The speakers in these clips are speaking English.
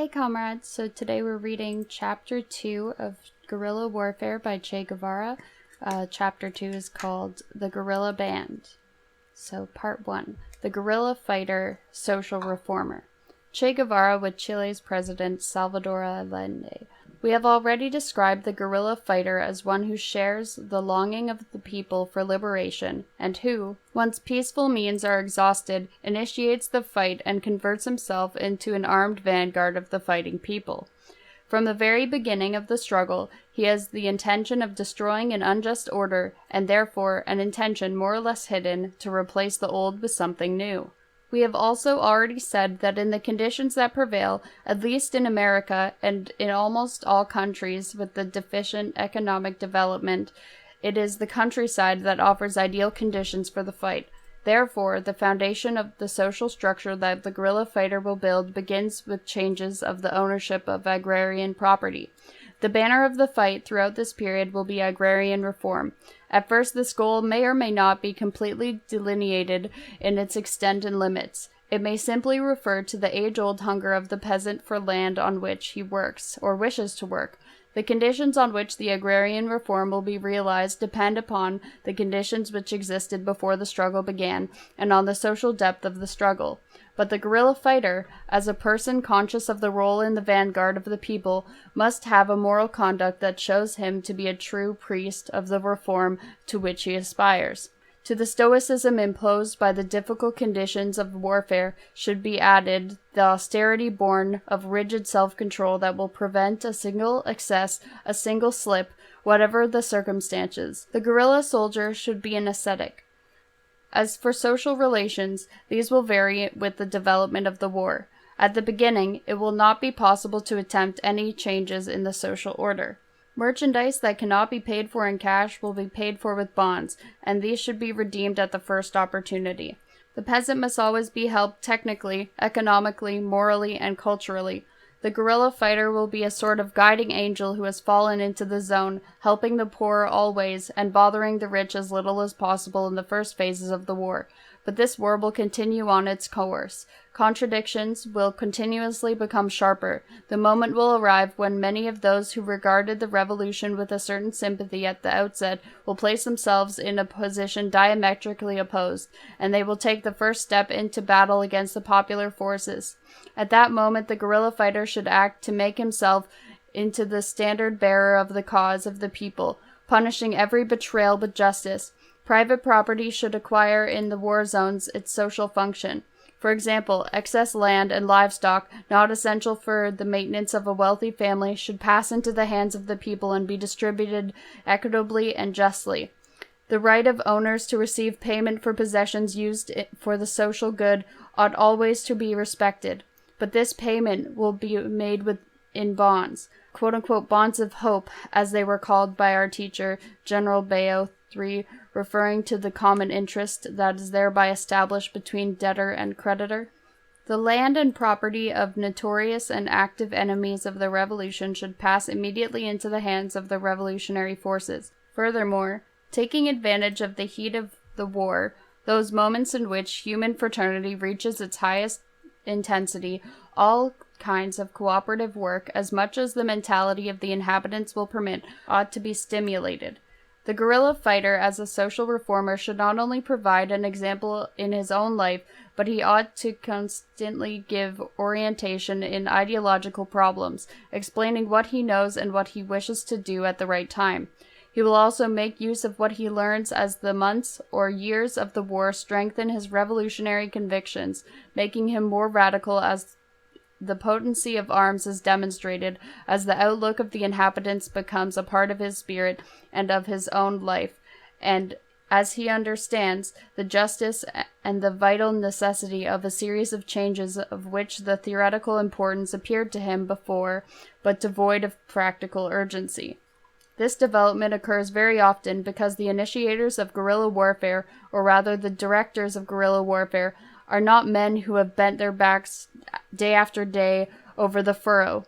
Hey comrades, so today we're reading Chapter 2 of Guerrilla Warfare by Che Guevara. Chapter 2 is called The Guerrilla Band. So Part 1, The Guerrilla Fighter, Social Reformer. Che Guevara with Chile's President Salvador Allende. We have already described the guerrilla fighter as one who shares the longing of the people for liberation, and who, once peaceful means are exhausted, initiates the fight and converts himself into an armed vanguard of the fighting people. From the very beginning of the struggle, he has the intention of destroying an unjust order, and therefore an intention more or less hidden to replace the old with something new. We have also already said that in the conditions that prevail, at least in America and in almost all countries with the deficient economic development, it is the countryside that offers ideal conditions for the fight. Therefore, the foundation of the social structure that the guerrilla fighter will build begins with changes of the ownership of agrarian property. The banner of the fight throughout this period will be Agrarian Reform. At first, this goal may or may not be completely delineated in its extent and limits. It may simply refer to the age-old hunger of the peasant for land on which he works, or wishes to work. The conditions on which the agrarian reform will be realized depend upon the conditions which existed before the struggle began, and on the social depth of the struggle. But the guerrilla fighter, as a person conscious of the role in the vanguard of the people, must have a moral conduct that shows him to be a true priest of the reform to which he aspires. To the stoicism imposed by the difficult conditions of warfare should be added the austerity born of rigid self-control that will prevent a single excess, a single slip, whatever the circumstances. The guerrilla soldier should be an ascetic. As for social relations, these will vary with the development of the war. At the beginning, it will not be possible to attempt any changes in the social order. Merchandise that cannot be paid for in cash will be paid for with bonds, and these should be redeemed at the first opportunity. The peasant must always be helped technically, economically, morally, and culturally. The guerrilla fighter will be a sort of guiding angel who has fallen into the zone, helping the poor always and bothering the rich as little as possible in the first phases of the war. But this war will continue on its course. Contradictions will continuously become sharper. The moment will arrive when many of those who regarded the revolution with a certain sympathy at the outset will place themselves in a position diametrically opposed, and they will take the first step into battle against the popular forces. At that moment, the guerrilla fighter should act to make himself into the standard bearer of the cause of the people, punishing every betrayal with justice. Private property should acquire in the war zones its social function. For example, excess land and livestock, not essential for the maintenance of a wealthy family, should pass into the hands of the people and be distributed equitably and justly. The right of owners to receive payment for possessions used for the social good ought always to be respected, but this payment will be made in bonds, quote-unquote bonds of hope, as they were called by our teacher, General Bayo III, referring to the common interest that is thereby established between debtor and creditor. The land and property of notorious and active enemies of the revolution should pass immediately into the hands of the revolutionary forces. Furthermore, taking advantage of the heat of the war, those moments in which human fraternity reaches its highest intensity, all kinds of cooperative work, as much as the mentality of the inhabitants will permit, ought to be stimulated. The guerrilla fighter as a social reformer should not only provide an example in his own life, but he ought to constantly give orientation in ideological problems, explaining what he knows and what he wishes to do at the right time. He will also make use of what he learns as the months or years of the war strengthen his revolutionary convictions, making him more radical as the potency of arms is demonstrated, as the outlook of the inhabitants becomes a part of his spirit and of his own life, and as he understands the justice and the vital necessity of a series of changes of which the theoretical importance appeared to him before, but devoid of practical urgency. This development occurs very often because the initiators of guerrilla warfare, or rather the directors of guerrilla warfare, are not men who have bent their backs day after day over the furrow.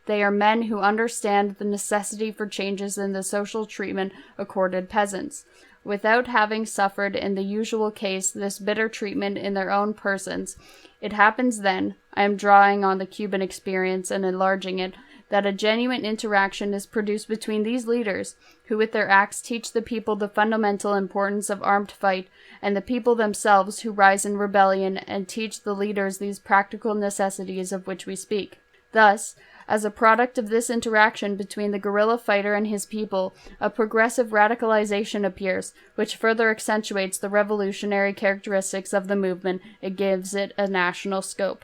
They are men who understand the necessity for changes in the social treatment accorded peasants. without having suffered in the usual case this bitter treatment in their own persons. It happens then, I am drawing on the Cuban experience and enlarging it, that a genuine interaction is produced between these leaders, who with their acts teach the people the fundamental importance of armed fight, and the people themselves who rise in rebellion and teach the leaders these practical necessities of which we speak. Thus, as a product of this interaction between the guerrilla fighter and his people, a progressive radicalization appears, which further accentuates the revolutionary characteristics of the movement and gives it a national scope.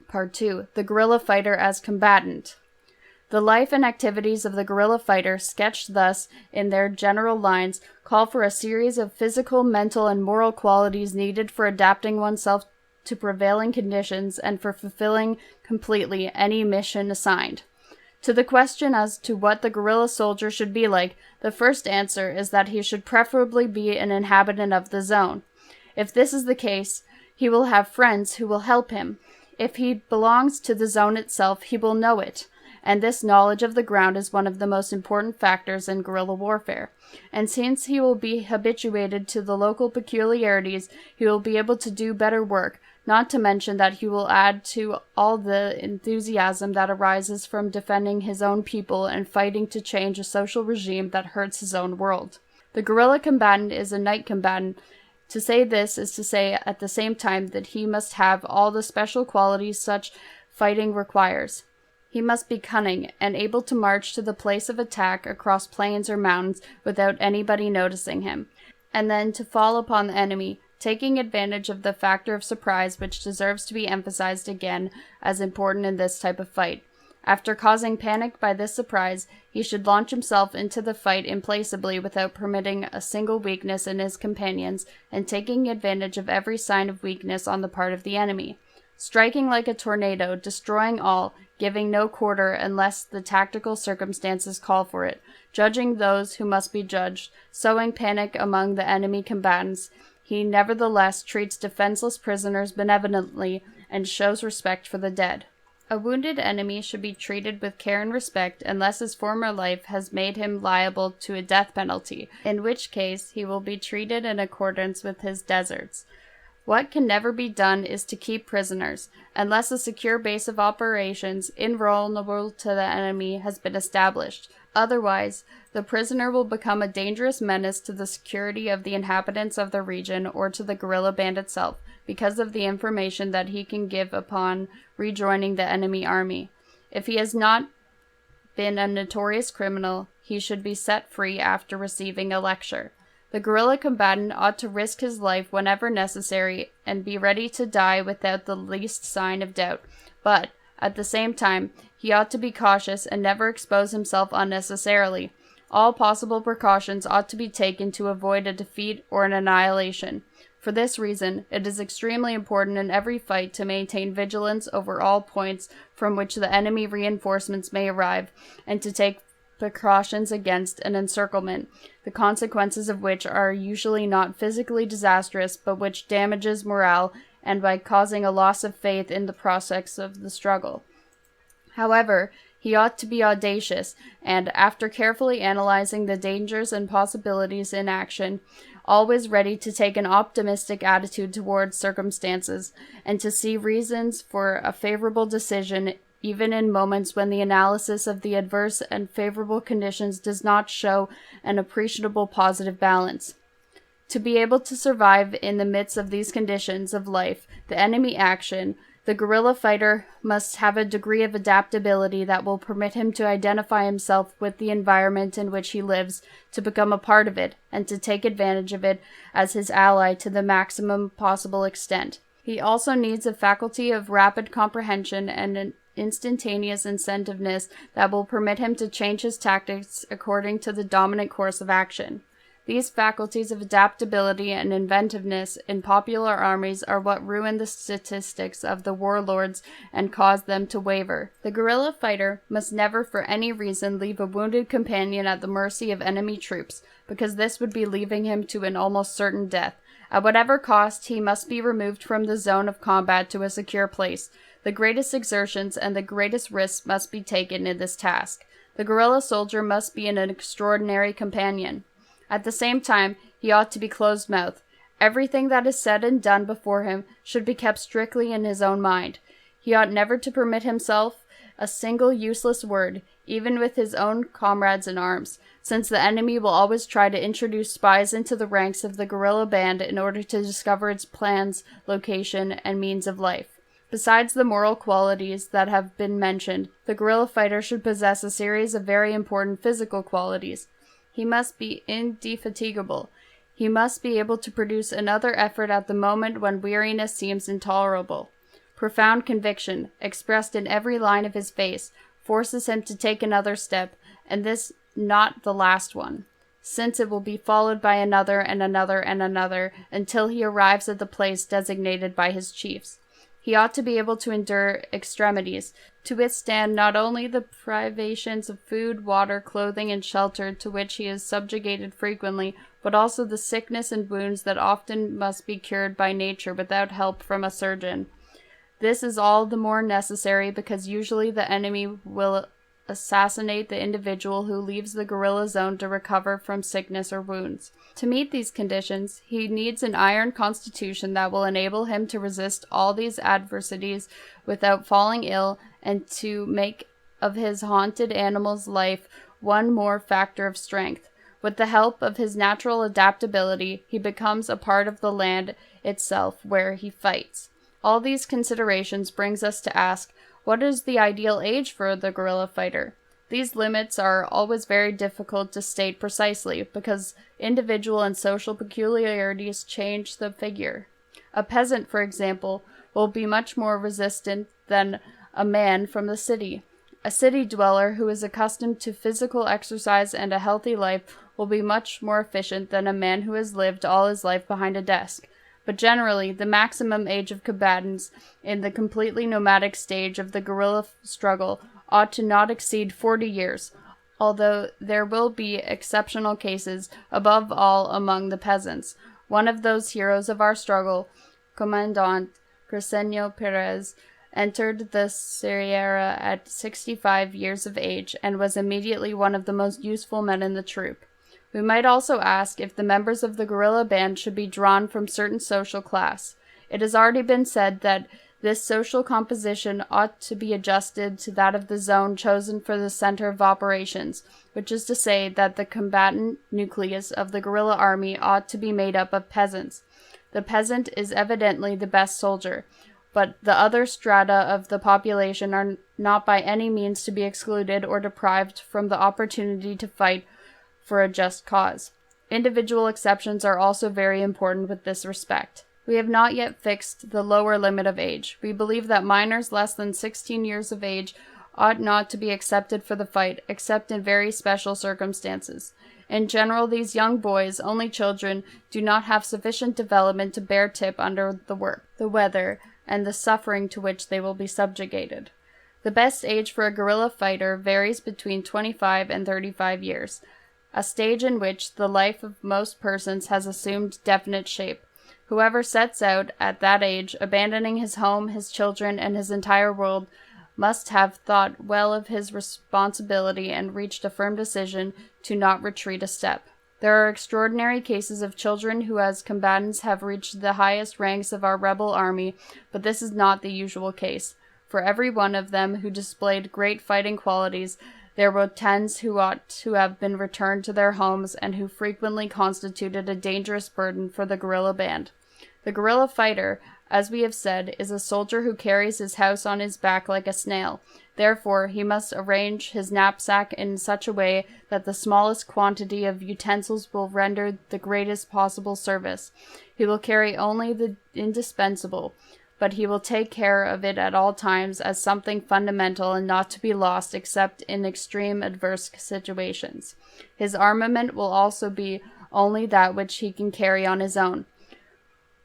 Part 2. The guerrilla fighter as combatant. The life and activities of the guerrilla fighter, sketched thus in their general lines, call for a series of physical, mental, and moral qualities needed for adapting oneself to prevailing conditions and for fulfilling completely any mission assigned. To the question as to what the guerrilla soldier should be like, the first answer is that he should preferably be an inhabitant of the zone. If this is the case, he will have friends who will help him. If he belongs to the zone itself, he will know it. And this knowledge of the ground is one of the most important factors in guerrilla warfare. And since he will be habituated to the local peculiarities, he will be able to do better work, not to mention that he will add to all the enthusiasm that arises from defending his own people and fighting to change a social regime that hurts his own world. The guerrilla combatant is a night combatant. To say this is to say at the same time that he must have all the special qualities such fighting requires. He must be cunning and able to march to the place of attack across plains or mountains without anybody noticing him, and then to fall upon the enemy, taking advantage of the factor of surprise which deserves to be emphasized again as important in this type of fight. After causing panic by this surprise, he should launch himself into the fight implacably without permitting a single weakness in his companions and taking advantage of every sign of weakness on the part of the enemy. Striking like a tornado, destroying all, giving no quarter unless the tactical circumstances call for it, judging those who must be judged, sowing panic among the enemy combatants, he nevertheless treats defenseless prisoners benevolently and shows respect for the dead. A wounded enemy should be treated with care and respect unless his former life has made him liable to a death penalty, in which case he will be treated in accordance with his deserts. What can never be done is to keep prisoners, unless a secure base of operations, invulnerable to the enemy, has been established. Otherwise, the prisoner will become a dangerous menace to the security of the inhabitants of the region or to the guerrilla band itself, because of the information that he can give upon rejoining the enemy army. If he has not been a notorious criminal, he should be set free after receiving a lecture. The guerrilla combatant ought to risk his life whenever necessary and be ready to die without the least sign of doubt, but, at the same time, he ought to be cautious and never expose himself unnecessarily. All possible precautions ought to be taken to avoid a defeat or an annihilation. For this reason, it is extremely important in every fight to maintain vigilance over all points from which the enemy reinforcements may arrive, and to take precautions against an encirclement, the consequences of which are usually not physically disastrous, but which damages morale and by causing a loss of faith in the prospects of the struggle. However, he ought to be audacious, and, after carefully analyzing the dangers and possibilities in action, always ready to take an optimistic attitude towards circumstances, and to see reasons for a favorable decision even in moments when the analysis of the adverse and favorable conditions does not show an appreciable positive balance. To be able to survive in the midst of these conditions of life, the enemy action, the guerrilla fighter must have a degree of adaptability that will permit him to identify himself with the environment in which he lives, to become a part of it, and to take advantage of it as his ally to the maximum possible extent. He also needs a faculty of rapid comprehension and an instantaneous incentiveness that will permit him to change his tactics according to the dominant course of action. These faculties of adaptability and inventiveness in popular armies are what ruin the statistics of the warlords and cause them to waver. The guerrilla fighter must never for any reason leave a wounded companion at the mercy of enemy troops, because this would be leaving him to an almost certain death. At whatever cost, he must be removed from the zone of combat to a secure place. The greatest exertions and the greatest risks must be taken in this task. The guerrilla soldier must be an extraordinary companion. At the same time, he ought to be closed-mouthed. Everything that is said and done before him should be kept strictly in his own mind. He ought never to permit himself a single useless word, even with his own comrades in arms, since the enemy will always try to introduce spies into the ranks of the guerrilla band in order to discover its plans, location, and means of life. Besides the moral qualities that have been mentioned, the guerrilla fighter should possess a series of very important physical qualities. He must be indefatigable. He must be able to produce another effort at the moment when weariness seems intolerable. Profound conviction, expressed in every line of his face, forces him to take another step, and this not the last one, since it will be followed by another and another and another until he arrives at the place designated by his chiefs. He ought to be able to endure extremities, to withstand not only the privations of food, water, clothing, and shelter to which he is subjugated frequently, but also the sickness and wounds that often must be cured by nature without help from a surgeon. This is all the more necessary because usually the enemy will assassinate the individual who leaves the guerrilla zone to recover from sickness or wounds. To meet these conditions, he needs an iron constitution that will enable him to resist all these adversities without falling ill and to make of his haunted animal's life one more factor of strength. With the help of his natural adaptability, he becomes a part of the land itself where he fights. All these considerations brings us to ask, what is the ideal age for the guerrilla fighter? These limits are always very difficult to state precisely, because individual and social peculiarities change the figure. A peasant, for example, will be much more resistant than a man from the city. A city dweller who is accustomed to physical exercise and a healthy life will be much more efficient than a man who has lived all his life behind a desk. But generally, the maximum age of combatants in the completely nomadic stage of the guerrilla struggle ought to not exceed 40 years, although there will be exceptional cases, above all among the peasants. One of those heroes of our struggle, Combatant Crescenio Perez, entered the Sierra at 65 years of age and was immediately one of the most useful men in the troop. We might also ask if the members of the guerrilla band should be drawn from certain social class. It has already been said that this social composition ought to be adjusted to that of the zone chosen for the center of operations, which is to say that the combatant nucleus of the guerrilla army ought to be made up of peasants. The peasant is evidently the best soldier, but the other strata of the population are not by any means to be excluded or deprived from the opportunity to fight for a just cause. Individual exceptions are also very important with this respect. We have not yet fixed the lower limit of age. We believe that minors less than 16 years of age ought not to be accepted for the fight, except in very special circumstances. In general, these young boys, only children, do not have sufficient development to bear tip under the work, the weather, and the suffering to which they will be subjugated. The best age for a guerrilla fighter varies between 25 and 35 years. A stage in which the life of most persons has assumed definite shape. Whoever sets out at that age, abandoning his home, his children, and his entire world, must have thought well of his responsibility and reached a firm decision to not retreat a step. There are extraordinary cases of children who as combatants have reached the highest ranks of our rebel army, but this is not the usual case. For every one of them who displayed great fighting qualities, there were tens who ought to have been returned to their homes and who frequently constituted a dangerous burden for the guerrilla band. The guerrilla fighter, as we have said, is a soldier who carries his house on his back like a snail. Therefore, he must arrange his knapsack in such a way that the smallest quantity of utensils will render the greatest possible service. He will carry only the indispensable, but he will take care of it at all times as something fundamental and not to be lost except in extreme adverse situations. His armament will also be only that which he can carry on his own.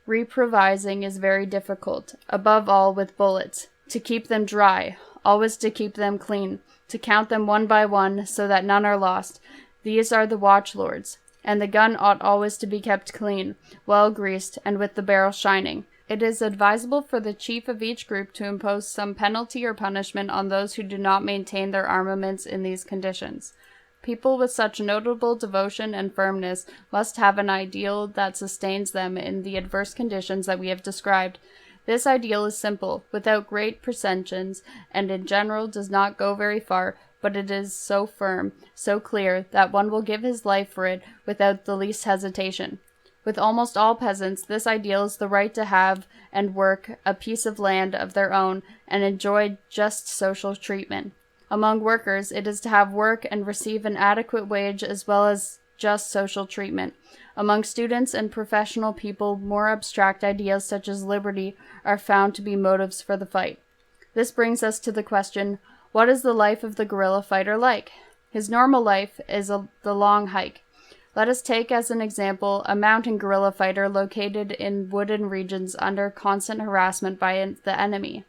Reprovising is very difficult, above all with bullets. To keep them dry, always to keep them clean, to count them one by one so that none are lost. These are the watchlords, and the gun ought always to be kept clean, well greased, and with the barrel shining. It is advisable for the chief of each group to impose some penalty or punishment on those who do not maintain their armaments in these conditions. People with such notable devotion and firmness must have an ideal that sustains them in the adverse conditions that we have described. This ideal is simple, without great pretensions, and in general does not go very far, but it is so firm, so clear, that one will give his life for it without the least hesitation. With almost all peasants, this ideal is the right to have and work a piece of land of their own and enjoy just social treatment. Among workers, it is to have work and receive an adequate wage as well as just social treatment. Among students and professional people, more abstract ideas such as liberty are found to be motives for the fight. This brings us to the question, what is the life of the guerrilla fighter like? His normal life is the long hike. Let us take as an example a mountain guerrilla fighter located in wooded regions under constant harassment by the enemy.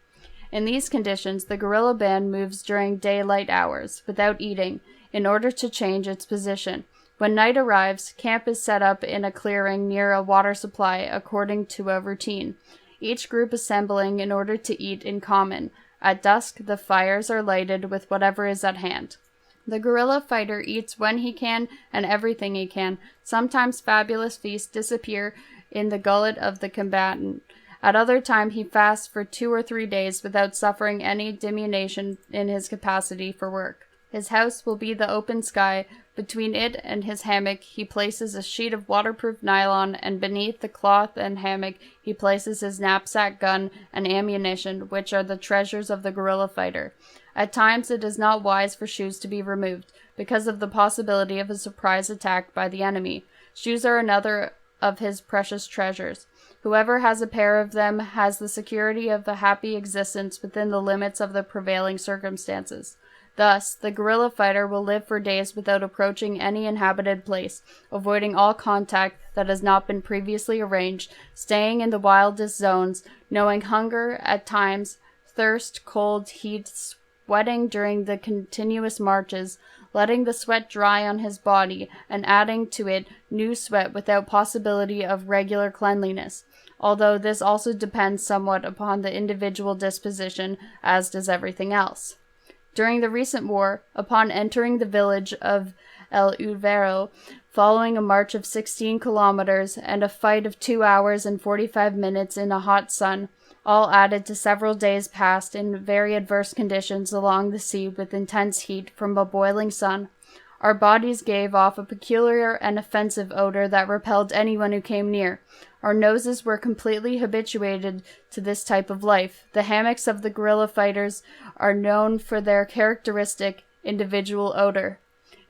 In these conditions, the guerrilla band moves during daylight hours, without eating, in order to change its position. When night arrives, camp is set up in a clearing near a water supply according to a routine, each group assembling in order to eat in common. At dusk, the fires are lighted with whatever is at hand. The guerrilla fighter eats when he can and everything he can. Sometimes fabulous feasts disappear in the gullet of the combatant. At other times he fasts for 2 or 3 days without suffering any diminution in his capacity for work. His house will be the open sky. Between it and his hammock he places a sheet of waterproof nylon, and beneath the cloth and hammock he places his knapsack, gun, and ammunition, which are the treasures of the guerrilla fighter. At times it is not wise for shoes to be removed, because of the possibility of a surprise attack by the enemy. Shoes are another of his precious treasures. Whoever has a pair of them has the security of a happy existence within the limits of the prevailing circumstances. Thus, the guerrilla fighter will live for days without approaching any inhabited place, avoiding all contact that has not been previously arranged, staying in the wildest zones, knowing hunger at times, thirst, cold, heat, sweating during the continuous marches, letting the sweat dry on his body, and adding to it new sweat without possibility of regular cleanliness, although this also depends somewhat upon the individual disposition, as does everything else. During the recent war, upon entering the village of El Uvero, following a march of 16 kilometers and a fight of 2 hours and 45 minutes in a hot sun, all added to several days passed in very adverse conditions along the sea with intense heat from a boiling sun, our bodies gave off a peculiar and offensive odor that repelled anyone who came near. Our noses were completely habituated to this type of life. The hammocks of the guerrilla fighters are known for their characteristic individual odor.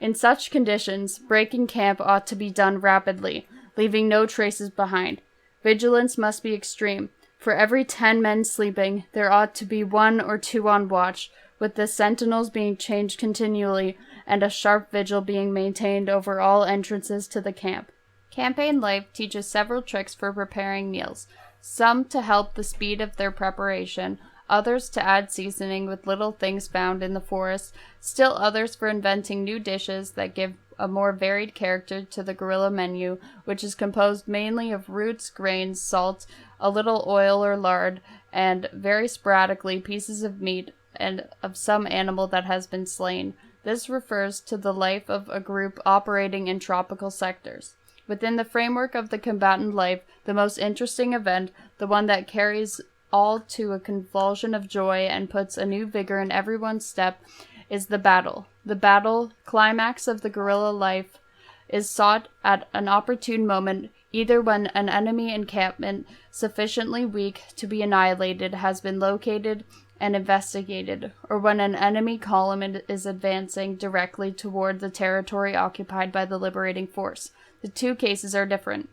In such conditions, breaking camp ought to be done rapidly, leaving no traces behind. Vigilance must be extreme. For every 10 men sleeping, there ought to be 1 or 2 on watch, with the sentinels being changed continually, and a sharp vigil being maintained over all entrances to the camp. Campaign life teaches several tricks for preparing meals, some to help the speed of their preparation, others to add seasoning with little things found in the forest, still others for inventing new dishes that give a more varied character to the guerrilla menu, which is composed mainly of roots, grains, salt, a little oil or lard, and very sporadically pieces of meat and of some animal that has been slain. This refers to the life of a group operating in tropical sectors. Within the framework of the combatant life, the most interesting event, the one that carries all to a convulsion of joy and puts a new vigor in everyone's step, is the battle. The battle, climax of the guerrilla life, is sought at an opportune moment, either when an enemy encampment sufficiently weak to be annihilated has been located and investigated, or when an enemy column is advancing directly toward the territory occupied by the liberating force. The two cases are different.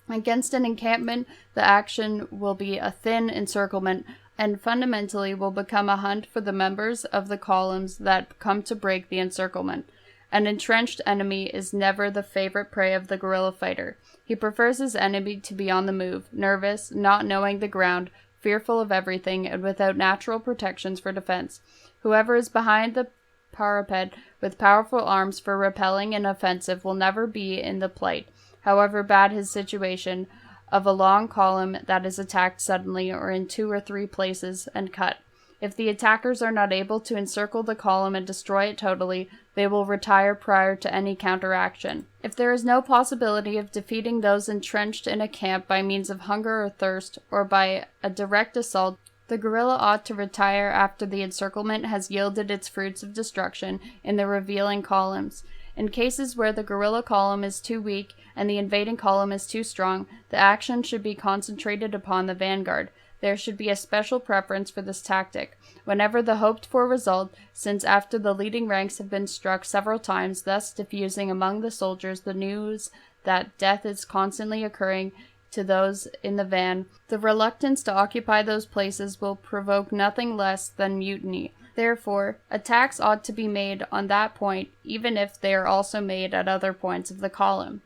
Against an encampment, the action will be a thin encirclement, and fundamentally will become a hunt for the members of the columns that come to break the encirclement. An entrenched enemy is never the favorite prey of the guerrilla fighter. He prefers his enemy to be on the move, nervous, not knowing the ground, fearful of everything, and without natural protections for defense. Whoever is behind the parapet with powerful arms for repelling an offensive will never be in the plight, however bad his situation, of a long column that is attacked suddenly or in 2 or 3 places and cut. If the attackers are not able to encircle the column and destroy it totally, they will retire prior to any counteraction. If there is no possibility of defeating those entrenched in a camp by means of hunger or thirst, or by a direct assault, the guerrilla ought to retire after the encirclement has yielded its fruits of destruction in the revealing columns. In cases where the guerrilla column is too weak and the invading column is too strong, the action should be concentrated upon the vanguard. There should be a special preference for this tactic whenever the hoped-for result, since after the leading ranks have been struck several times, thus diffusing among the soldiers the news that death is constantly occurring to those in the van, the reluctance to occupy those places will provoke nothing less than mutiny. Therefore, attacks ought to be made on that point, even if they are also made at other points of the column.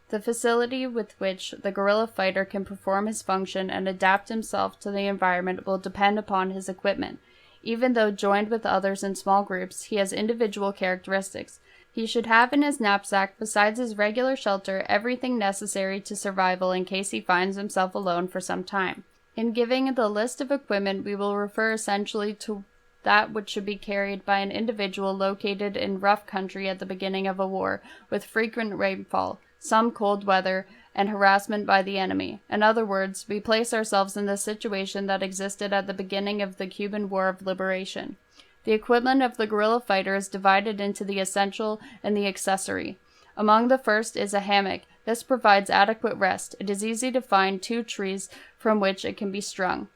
The facility with which the guerrilla fighter can perform his function and adapt himself to the environment will depend upon his equipment. Even though joined with others in small groups, he has individual characteristics. He should have in his knapsack, besides his regular shelter, everything necessary to survival in case he finds himself alone for some time. In giving the list of equipment, we will refer essentially to that which should be carried by an individual located in rough country at the beginning of a war, with frequent rainfall, some cold weather, and harassment by the enemy. In other words, we place ourselves in the situation that existed at the beginning of the Cuban War of Liberation. The equipment of the guerrilla fighter is divided into the essential and the accessory. Among the first is a hammock. This provides adequate rest. It is easy to find 2 trees from which it can be strung,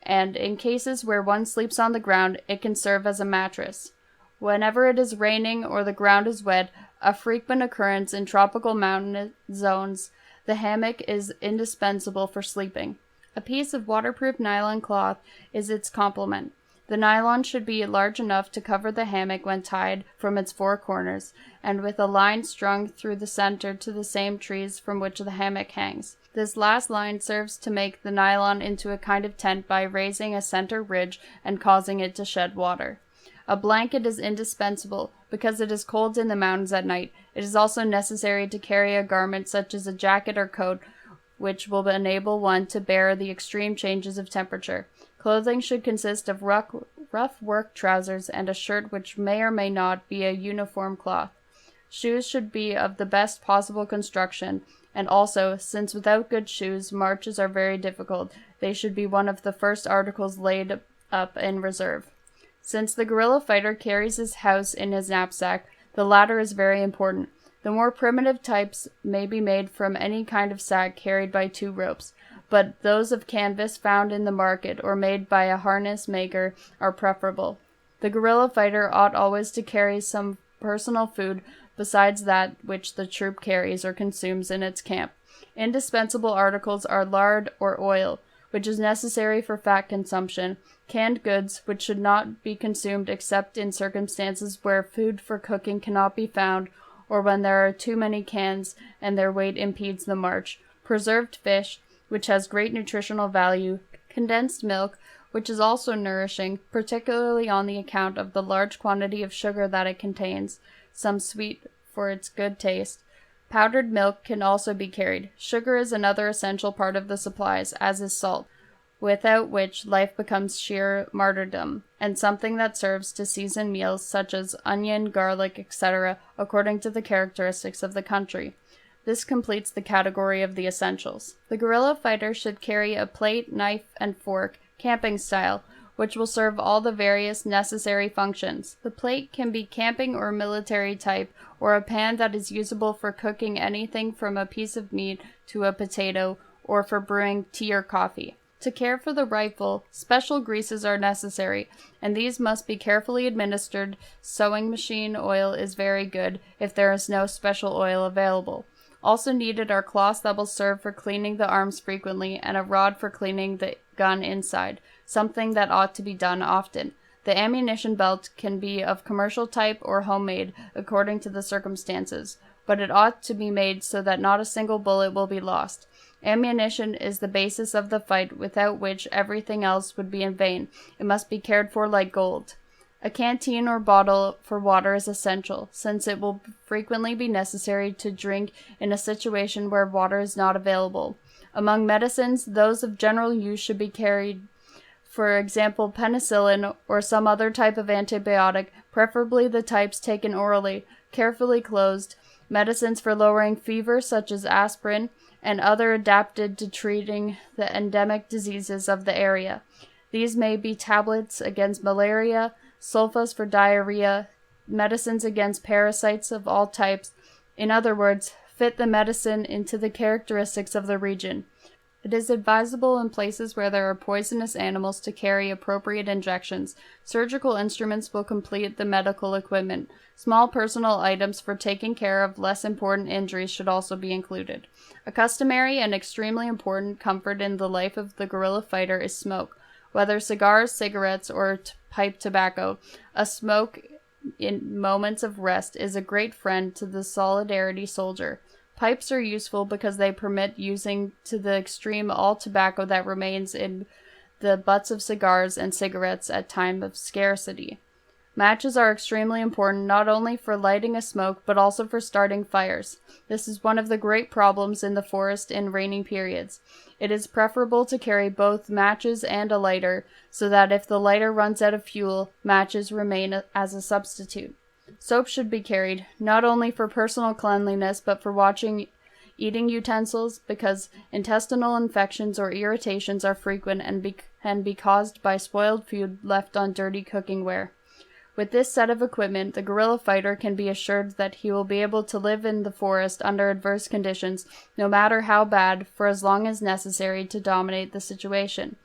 and in cases where one sleeps on the ground, it can serve as a mattress. Whenever it is raining or the ground is wet, a frequent occurrence in tropical mountain zones, the hammock is indispensable for sleeping. A piece of waterproof nylon cloth is its complement. The nylon should be large enough to cover the hammock when tied from its 4 corners, and with a line strung through the center to the same trees from which the hammock hangs. This last line serves to make the nylon into a kind of tent by raising a center ridge and causing it to shed water. A blanket is indispensable because it is cold in the mountains at night. It is also necessary to carry a garment such as a jacket or coat, which will enable one to bear the extreme changes of temperature. Clothing should consist of rough work trousers and a shirt which may or may not be a uniform cloth. Shoes should be of the best possible construction, and also, since without good shoes marches are very difficult, they should be one of the first articles laid up in reserve. Since the guerrilla fighter carries his house in his knapsack, the latter is very important. The more primitive types may be made from any kind of sack carried by 2 ropes, but those of canvas found in the market or made by a harness maker are preferable. The guerrilla fighter ought always to carry some personal food besides that which the troop carries or consumes in its camp. Indispensable articles are lard or oil, which is necessary for fat consumption, canned goods, which should not be consumed except in circumstances where food for cooking cannot be found, or when there are too many cans and their weight impedes the march, preserved fish, which has great nutritional value, condensed milk, which is also nourishing, particularly on the account of the large quantity of sugar that it contains, some sweet for its good taste. Powdered milk can also be carried. Sugar is another essential part of the supplies, as is salt, without which life becomes sheer martyrdom, and something that serves to season meals such as onion, garlic, etc., according to the characteristics of the country. This completes the category of the essentials. The guerrilla fighter should carry a plate, knife, and fork, camping style, which will serve all the various necessary functions. The plate can be camping or military type, or a pan that is usable for cooking anything from a piece of meat to a potato, or for brewing tea or coffee. To care for the rifle, special greases are necessary, and these must be carefully administered. Sewing machine oil is very good if there is no special oil available. Also needed are cloths that will serve for cleaning the arms frequently, and a rod for cleaning the gun inside, something that ought to be done often. The ammunition belt can be of commercial type or homemade, according to the circumstances, but it ought to be made so that not a single bullet will be lost. Ammunition is the basis of the fight, without which everything else would be in vain. It must be cared for like gold. A canteen or bottle for water is essential, since it will frequently be necessary to drink in a situation where water is not available. Among medicines, those of general use should be carried for example penicillin or some other type of antibiotic, preferably the types taken orally, carefully closed, medicines for lowering fever such as aspirin, and other adapted to treating the endemic diseases of the area. These may be tablets against malaria, sulfas for diarrhea, medicines against parasites of all types. In other words, fit the medicine into the characteristics of the region. It is advisable in places where there are poisonous animals to carry appropriate injections. Surgical instruments will complete the medical equipment. Small personal items for taking care of less important injuries should also be included. A customary and extremely important comfort in the life of the guerrilla fighter is smoke. Whether cigars, cigarettes, or pipe tobacco, a smoke in moments of rest is a great friend to the solidarity soldier. Pipes are useful because they permit using to the extreme all tobacco that remains in the butts of cigars and cigarettes at time of scarcity. Matches are extremely important not only for lighting a smoke but also for starting fires. This is one of the great problems in the forest in rainy periods. It is preferable to carry both matches and a lighter so that if the lighter runs out of fuel, matches remain as a substitute. Soap should be carried, not only for personal cleanliness, but for washing eating utensils, because intestinal infections or irritations are frequent and can be caused by spoiled food left on dirty cooking ware. With this set of equipment, the guerrilla fighter can be assured that he will be able to live in the forest under adverse conditions, no matter how bad, for as long as necessary to dominate the situation.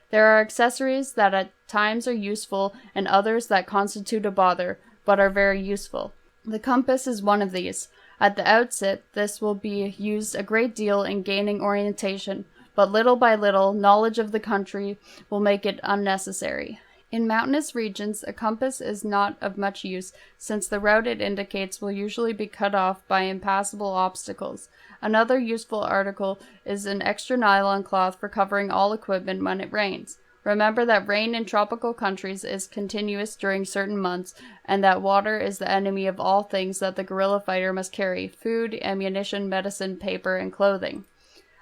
There are accessories that at times are useful and others that constitute a bother, but are very useful. The compass is one of these. At the outset, this will be used a great deal in gaining orientation, but little by little, knowledge of the country will make it unnecessary. In mountainous regions, a compass is not of much use, since the route it indicates will usually be cut off by impassable obstacles. Another useful article is an extra nylon cloth for covering all equipment when it rains. Remember that rain in tropical countries is continuous during certain months, and that water is the enemy of all things that the guerrilla fighter must carry: food, ammunition, medicine, paper, and clothing.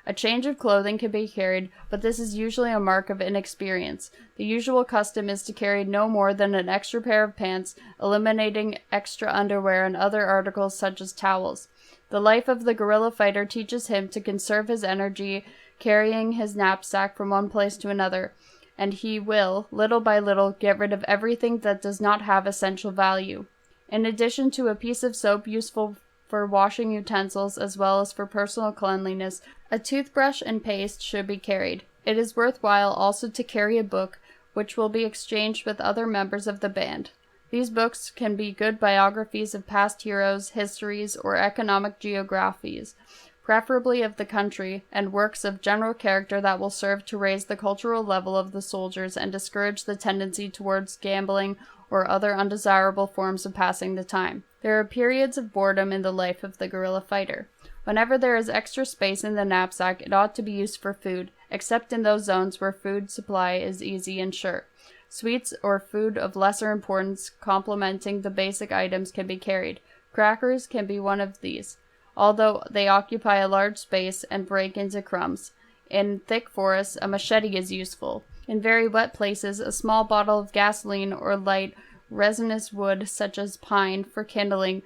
A change of clothing can be carried, but this is usually a mark of inexperience. The usual custom is to carry no more than an extra pair of pants, eliminating extra underwear and other articles such as towels. The life of the guerrilla fighter teaches him to conserve his energy, carrying his knapsack from one place to another, and he will, little by little, get rid of everything that does not have essential value. In addition to a piece of soap useful for washing utensils as well as for personal cleanliness, a toothbrush and paste should be carried. It is worthwhile also to carry a book, which will be exchanged with other members of the band. These books can be good biographies of past heroes, histories, or economic geographies, preferably of the country, and works of general character that will serve to raise the cultural level of the soldiers and discourage the tendency towards gambling or other undesirable forms of passing the time. There are periods of boredom in the life of the guerrilla fighter. Whenever there is extra space in the knapsack, it ought to be used for food, except in those zones where food supply is easy and sure. Sweets or food of lesser importance complementing the basic items can be carried. Crackers can be one of these, although they occupy a large space and break into crumbs. In thick forests, a machete is useful. In very wet places, a small bottle of gasoline or light resinous wood, such as pine, for kindling,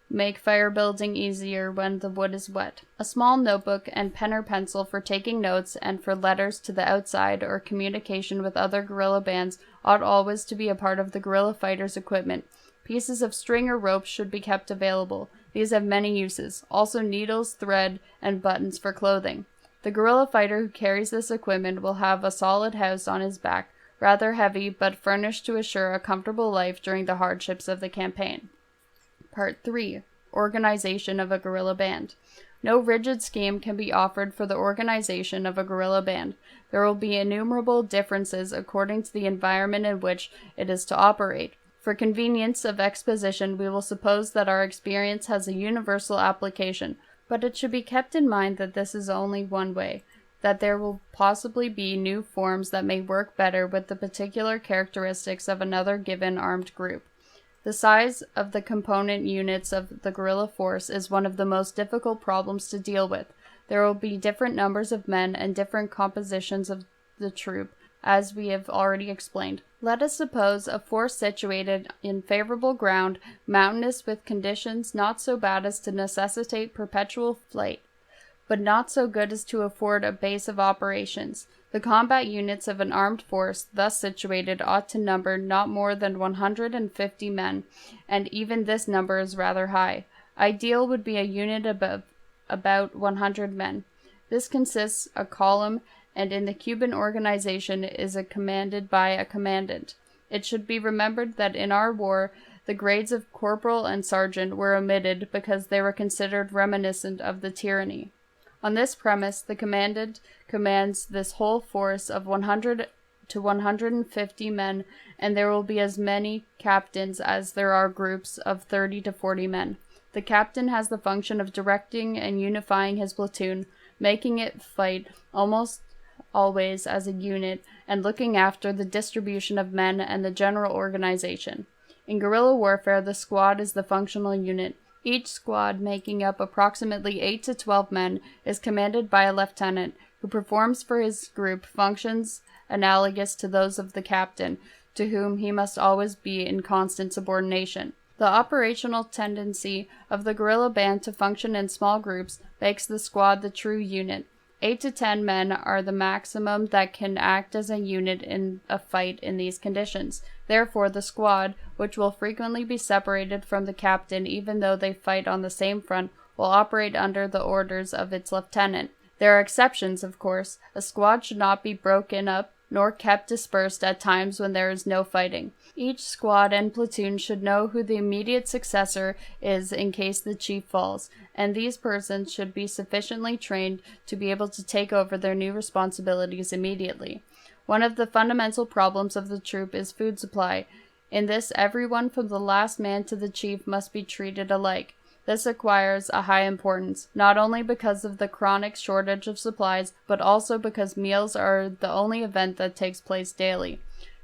make fire building easier when the wood is wet. A small notebook and pen or pencil for taking notes and for letters to the outside or communication with other guerrilla bands ought always to be a part of the guerrilla fighter's equipment. Pieces of string or rope should be kept available. These have many uses, also needles, thread, and buttons for clothing. The guerrilla fighter who carries this equipment will have a solid house on his back, rather heavy but furnished to assure a comfortable life during the hardships of the campaign. Part 3. Organization of a guerrilla band. No rigid scheme can be offered for the organization of a guerrilla band. There will be innumerable differences according to the environment in which it is to operate. For convenience of exposition, we will suppose that our experience has a universal application, but it should be kept in mind that this is only one way, that there will possibly be new forms that may work better with the particular characteristics of another given armed group. The size of the component units of the guerrilla force is one of the most difficult problems to deal with. There will be different numbers of men and different compositions of the troop, as we have already explained. Let us suppose a force situated in favorable ground, mountainous, with conditions not so bad as to necessitate perpetual flight, but not so good as to afford a base of operations. The combat units of an armed force thus situated ought to number not more than 150 men, and even this number is rather high. Ideal would be a unit of about 100 men. This consists a column, and in the Cuban organization is commanded by a commandant. It should be remembered that in our war the grades of corporal and sergeant were omitted because they were considered reminiscent of the tyranny. On this premise, the commandant commands this whole force of 100 to 150 men, and there will be as many captains as there are groups of 30 to 40 men. The captain has the function of directing and unifying his platoon, making it fight almost always as a unit, and looking after the distribution of men and the general organization. In guerrilla warfare, the squad is the functional unit. Each squad, making up approximately 8 to 12 men, is commanded by a lieutenant, who performs for his group functions analogous to those of the captain, to whom he must always be in constant subordination. The operational tendency of the guerrilla band to function in small groups makes the squad the true unit. 8 to 10 men are the maximum that can act as a unit in a fight in these conditions. Therefore, the squad, which will frequently be separated from the captain even though they fight on the same front, will operate under the orders of its lieutenant. There are exceptions, of course. A squad should not be broken up nor kept dispersed at times when there is no fighting. Each squad and platoon should know who the immediate successor is in case the chief falls, and these persons should be sufficiently trained to be able to take over their new responsibilities immediately. One of the fundamental problems of the troop is food supply. In this, everyone from the last man to the chief must be treated alike. This acquires a high importance, not only because of the chronic shortage of supplies, but also because meals are the only event that takes place daily.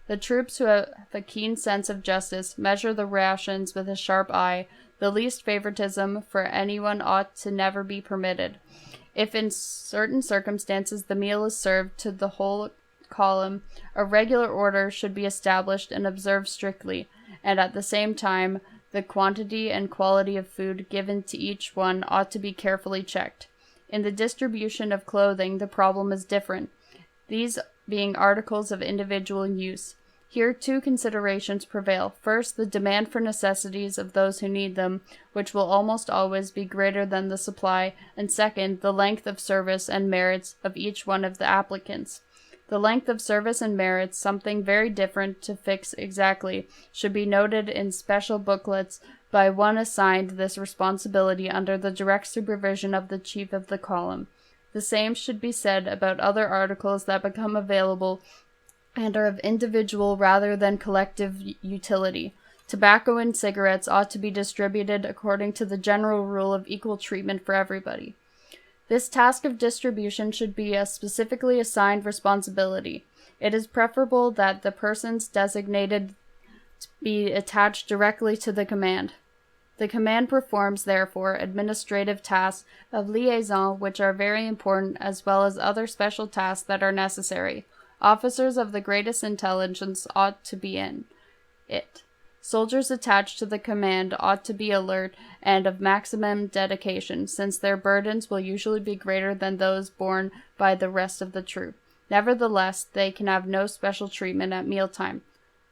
The troops who have a keen sense of justice measure the rations with a sharp eye. The least favoritism for anyone ought to never be permitted. If in certain circumstances the meal is served to the whole column, a regular order should be established and observed strictly, and at the same time the quantity and quality of food given to each one ought to be carefully checked. In the distribution of clothing, the problem is different, these being articles of individual use. Here two considerations prevail. First, the demand for necessities of those who need them, which will almost always be greater than the supply, and second, the length of service and merits of each one of the applicants. The length of service and merits, something very different to fix exactly, should be noted in special booklets by one assigned this responsibility under the direct supervision of the chief of the column. The same should be said about other articles that become available and are of individual rather than collective utility. Tobacco and cigarettes ought to be distributed according to the general rule of equal treatment for everybody. This task of distribution should be a specifically assigned responsibility. It is preferable that the persons designated be attached directly to the command. The command performs, therefore, administrative tasks of liaison which are very important, as well as other special tasks that are necessary. Officers of the greatest intelligence ought to be in it. Soldiers attached to the command ought to be alert and of maximum dedication, since their burdens will usually be greater than those borne by the rest of the troop. Nevertheless, they can have no special treatment at mealtime.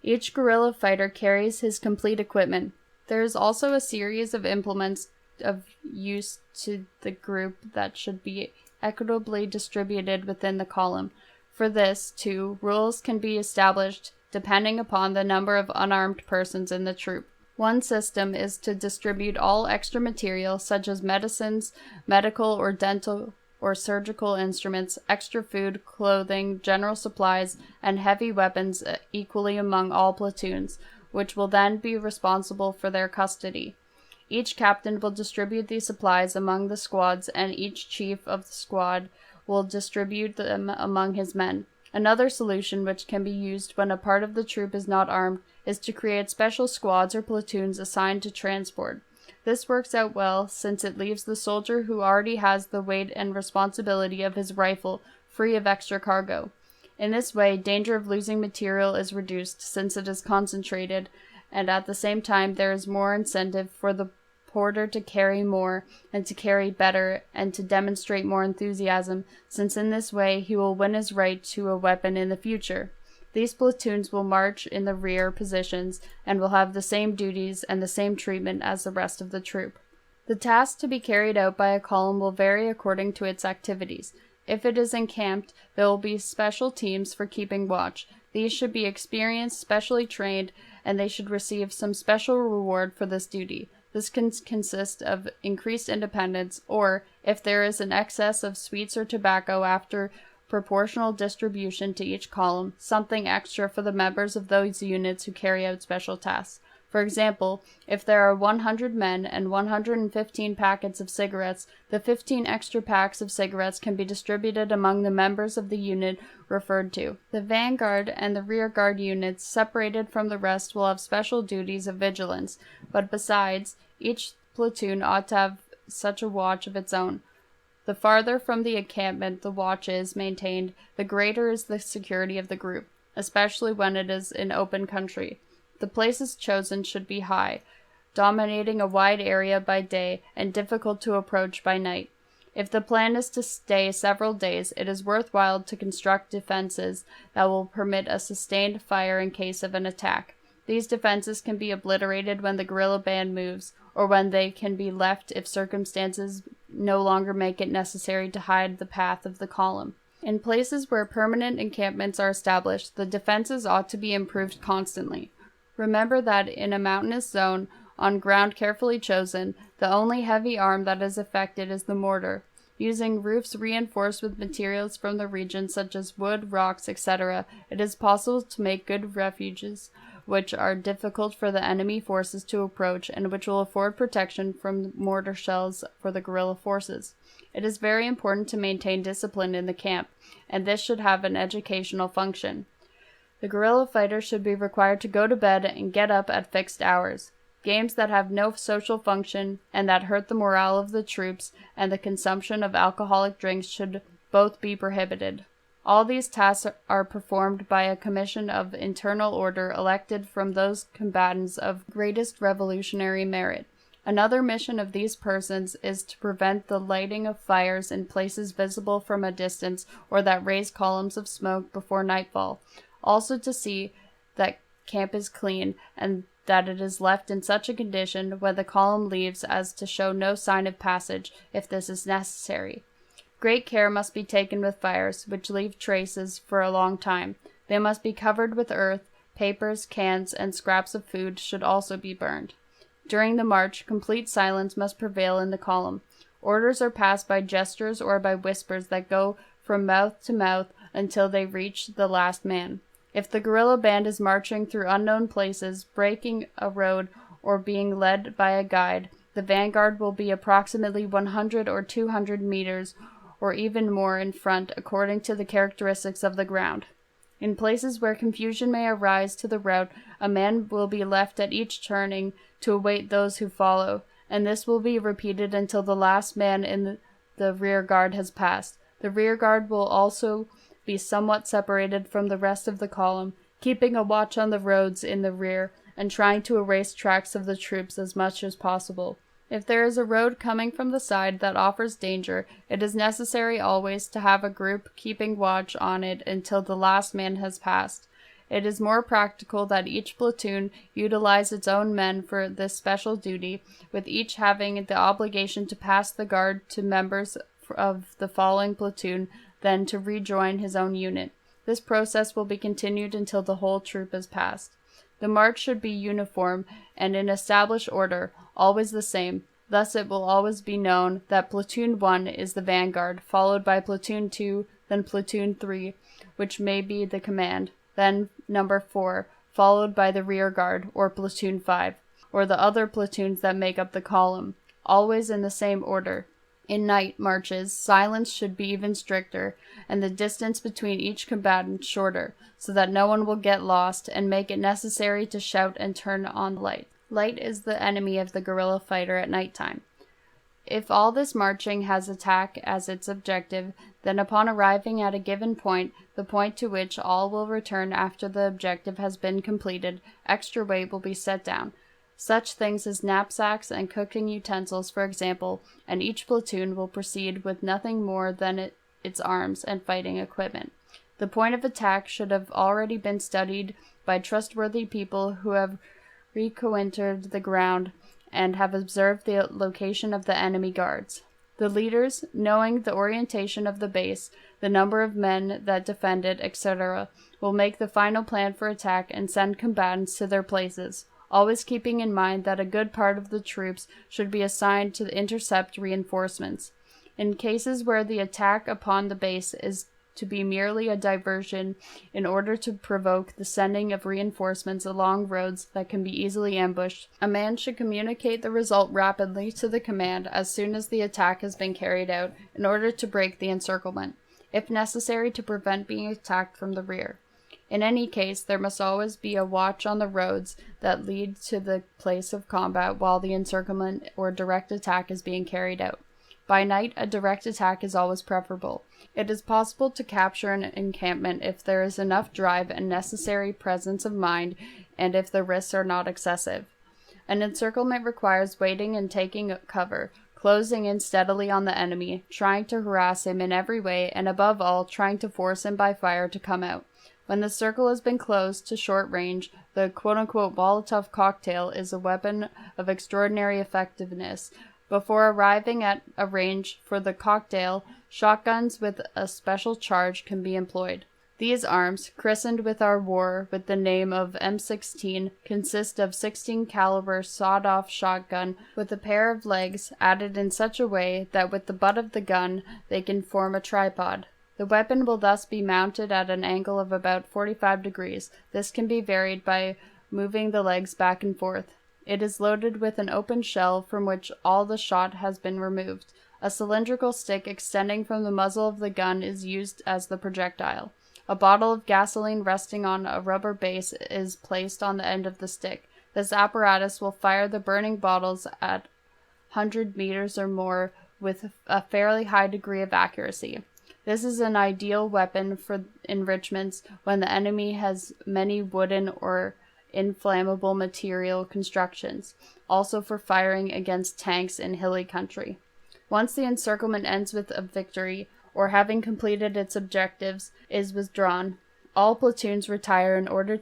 Each guerrilla fighter carries his complete equipment. There is also a series of implements of use to the group that should be equitably distributed within the column. For this, too, rules can be established depending upon the number of unarmed persons in the troop. One system is to distribute all extra material, such as medicines, medical or dental or surgical instruments, extra food, clothing, general supplies, and heavy weapons equally among all platoons, which will then be responsible for their custody. Each captain will distribute these supplies among the squads, and each chief of the squad will distribute them among his men. Another solution which can be used when a part of the troop is not armed is to create special squads or platoons assigned to transport. This works out well, since it leaves the soldier who already has the weight and responsibility of his rifle free of extra cargo. In this way, danger of losing material is reduced since it is concentrated, and at the same time there is more incentive for the porter to carry more and to carry better and to demonstrate more enthusiasm, since in this way he will win his right to a weapon in the future. These platoons will march in the rear positions and will have the same duties and the same treatment as the rest of the troop. The task to be carried out by a column will vary according to its activities. If it is encamped, there will be special teams for keeping watch. These should be experienced, specially trained, and they should receive some special reward for this duty. This can consist of increased independence, or, if there is an excess of sweets or tobacco after proportional distribution to each column, something extra for the members of those units who carry out special tasks. For example, if there are 100 men and 115 packets of cigarettes, the 15 extra packs of cigarettes can be distributed among the members of the unit referred to. The vanguard and the rear guard units, separated from the rest, will have special duties of vigilance, but besides, each platoon ought to have such a watch of its own. The farther from the encampment the watch is maintained, the greater is the security of the group, especially when it is in open country. The places chosen should be high, dominating a wide area by day and difficult to approach by night. If the plan is to stay several days, it is worthwhile to construct defenses that will permit a sustained fire in case of an attack. These defenses can be obliterated when the guerrilla band moves, or when they can be left if circumstances no longer make it necessary to hide the path of the column. In places where permanent encampments are established, the defenses ought to be improved constantly. Remember that in a mountainous zone, on ground carefully chosen, the only heavy arm that is affected is the mortar. Using roofs reinforced with materials from the region such as wood, rocks, etc., it is possible to make good refuges, which are difficult for the enemy forces to approach and which will afford protection from mortar shells for the guerrilla forces. It is very important to maintain discipline in the camp, and this should have an educational function. The guerrilla fighter should be required to go to bed and get up at fixed hours. Games that have no social function and that hurt the morale of the troops and the consumption of alcoholic drinks should both be prohibited. All these tasks are performed by a commission of internal order elected from those combatants of greatest revolutionary merit. Another mission of these persons is to prevent the lighting of fires in places visible from a distance or that raise columns of smoke before nightfall. Also to see that camp is clean and that it is left in such a condition when the column leaves as to show no sign of passage, if this is necessary. Great care must be taken with fires, which leave traces for a long time. They must be covered with earth, papers, cans, and scraps of food should also be burned. During the march, complete silence must prevail in the column. Orders are passed by gestures or by whispers that go from mouth to mouth until they reach the last man. If the guerrilla band is marching through unknown places, breaking a road, or being led by a guide, the vanguard will be approximately 100 or 200 meters or even more in front according to the characteristics of the ground. In places where confusion may arise to the route, a man will be left at each turning to await those who follow, and this will be repeated until the last man in the rear guard has passed. The rear guard will also be somewhat separated from the rest of the column, keeping a watch on the roads in the rear and trying to erase tracks of the troops as much as possible. If there is a road coming from the side that offers danger, it is necessary always to have a group keeping watch on it until the last man has passed. It is more practical that each platoon utilize its own men for this special duty, with each having the obligation to pass the guard to members of the following platoon, then to rejoin his own unit. This process will be continued until the whole troop is passed. The march should be uniform and in established order, always the same. Thus it will always be known that Platoon 1 is the vanguard, followed by Platoon 2, then Platoon 3, which may be the command, then number 4, followed by the rear guard, or Platoon 5, or the other platoons that make up the column, always in the same order. In night marches, silence should be even stricter, and the distance between each combatant shorter, so that no one will get lost, and make it necessary to shout and turn on the light. Light is the enemy of the guerrilla fighter at night time. If all this marching has attack as its objective, then upon arriving at a given point, the point to which all will return after the objective has been completed, extra weight will be set down. Such things as knapsacks and cooking utensils, for example, and each platoon will proceed with nothing more than its arms and fighting equipment. The point of attack should have already been studied by trustworthy people who have reconnoitered the ground and have observed the location of the enemy guards. The leaders, knowing the orientation of the base, the number of men that defend it, etc., will make the final plan for attack and send combatants to their places, always keeping in mind that a good part of the troops should be assigned to intercept reinforcements. In cases where the attack upon the base is to be merely a diversion in order to provoke the sending of reinforcements along roads that can be easily ambushed, a man should communicate the result rapidly to the command as soon as the attack has been carried out in order to break the encirclement, if necessary to prevent being attacked from the rear. In any case, there must always be a watch on the roads that lead to the place of combat while the encirclement or direct attack is being carried out. By night, a direct attack is always preferable. It is possible to capture an encampment if there is enough drive and necessary presence of mind, and if the risks are not excessive. An encirclement requires waiting and taking cover, closing in steadily on the enemy, trying to harass him in every way, and above all, trying to force him by fire to come out. When the circle has been closed to short range, the quote-unquote Molotov Cocktail is a weapon of extraordinary effectiveness. Before arriving at a range for the cocktail, shotguns with a special charge can be employed. These arms, christened with our war with the name of M16, consist of 16 caliber sawed-off shotgun with a pair of legs added in such a way that with the butt of the gun they can form a tripod. The weapon will thus be mounted at an angle of about 45 degrees. This can be varied by moving the legs back and forth. It is loaded with an open shell from which all the shot has been removed. A cylindrical stick extending from the muzzle of the gun is used as the projectile. A bottle of gasoline resting on a rubber base is placed on the end of the stick. This apparatus will fire the burning bottles at 100 meters or more with a fairly high degree of accuracy. This is an ideal weapon for enrichments when the enemy has many wooden or inflammable material constructions, also for firing against tanks in hilly country. Once the encirclement ends with a victory, or having completed its objectives, is withdrawn, all platoons retire in order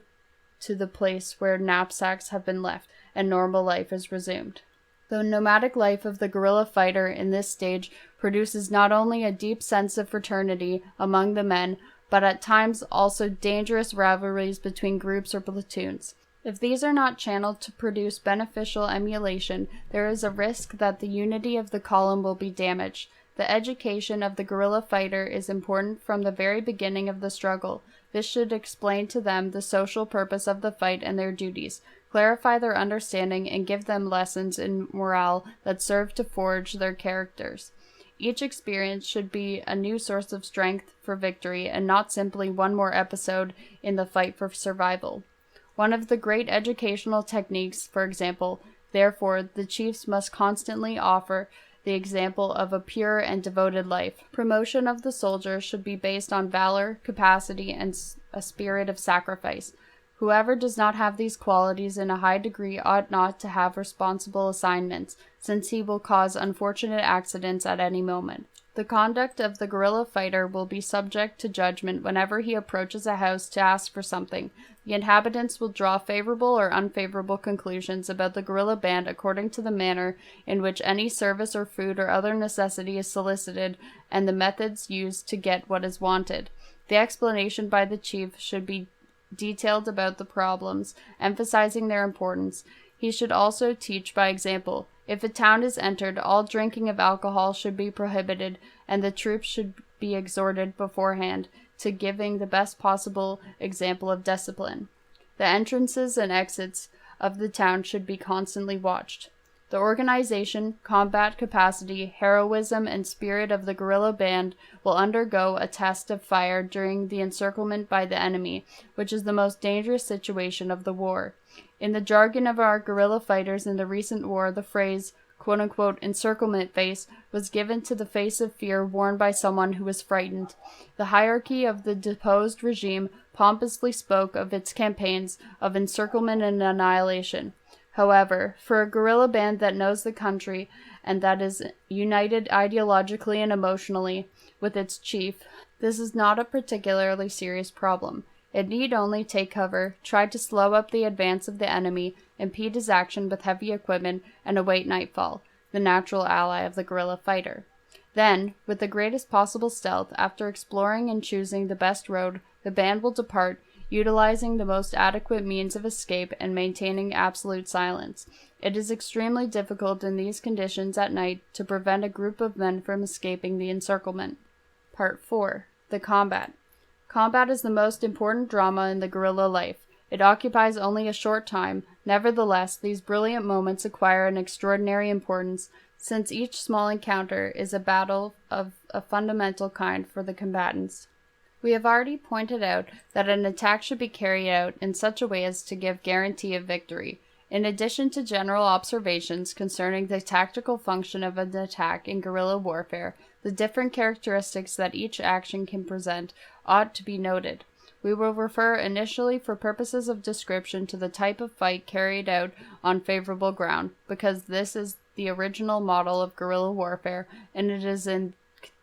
to the place where knapsacks have been left, and normal life is resumed. The nomadic life of the guerrilla fighter in this stage produces not only a deep sense of fraternity among the men, but at times also dangerous rivalries between groups or platoons. If these are not channeled to produce beneficial emulation, there is a risk that the unity of the column will be damaged. The education of the guerrilla fighter is important from the very beginning of the struggle. This should explain to them the social purpose of the fight and their duties, clarify their understanding, and give them lessons in morale that serve to forge their characters. Each experience should be a new source of strength for victory and not simply one more episode in the fight for survival. One of the great educational techniques, for example, therefore, the chiefs must constantly offer the example of a pure and devoted life. Promotion of the soldier should be based on valor, capacity, and a spirit of sacrifice. Whoever does not have these qualities in a high degree ought not to have responsible assignments, since he will cause unfortunate accidents at any moment. The conduct of the guerrilla fighter will be subject to judgment whenever he approaches a house to ask for something. The inhabitants will draw favorable or unfavorable conclusions about the guerrilla band according to the manner in which any service or food or other necessity is solicited and the methods used to get what is wanted. The explanation by the chief should be detailed about the problems, emphasizing their importance. He should also teach by example. If a town is entered, all drinking of alcohol should be prohibited, and the troops should be exhorted beforehand to giving the best possible example of discipline. The entrances and exits of the town should be constantly watched. The organization, combat capacity, heroism, and spirit of the guerrilla band will undergo a test of fire during the encirclement by the enemy, which is the most dangerous situation of the war. In the jargon of our guerrilla fighters in the recent war, the phrase, quote-unquote encirclement face was given to the face of fear worn by someone who was frightened. The hierarchy of the deposed regime pompously spoke of its campaigns of encirclement and annihilation. However, for a guerrilla band that knows the country and that is united ideologically and emotionally with its chief, this is not a particularly serious problem. It need only take cover, try to slow up the advance of the enemy, impede his action with heavy equipment, and await nightfall, the natural ally of the guerrilla fighter. Then, with the greatest possible stealth, after exploring and choosing the best road, the band will depart, utilizing the most adequate means of escape and maintaining absolute silence. It is extremely difficult in these conditions at night to prevent a group of men from escaping the encirclement. Part 4. The Combat. Combat is the most important drama in the guerrilla life. It occupies only a short time. Nevertheless, these brilliant moments acquire an extraordinary importance, since each small encounter is a battle of a fundamental kind for the combatants. We have already pointed out that an attack should be carried out in such a way as to give guarantee of victory. In addition to general observations concerning the tactical function of an attack in guerrilla warfare, the different characteristics that each action can present ought to be noted. We will refer initially for purposes of description to the type of fight carried out on favorable ground, because this is the original model of guerrilla warfare, and it is in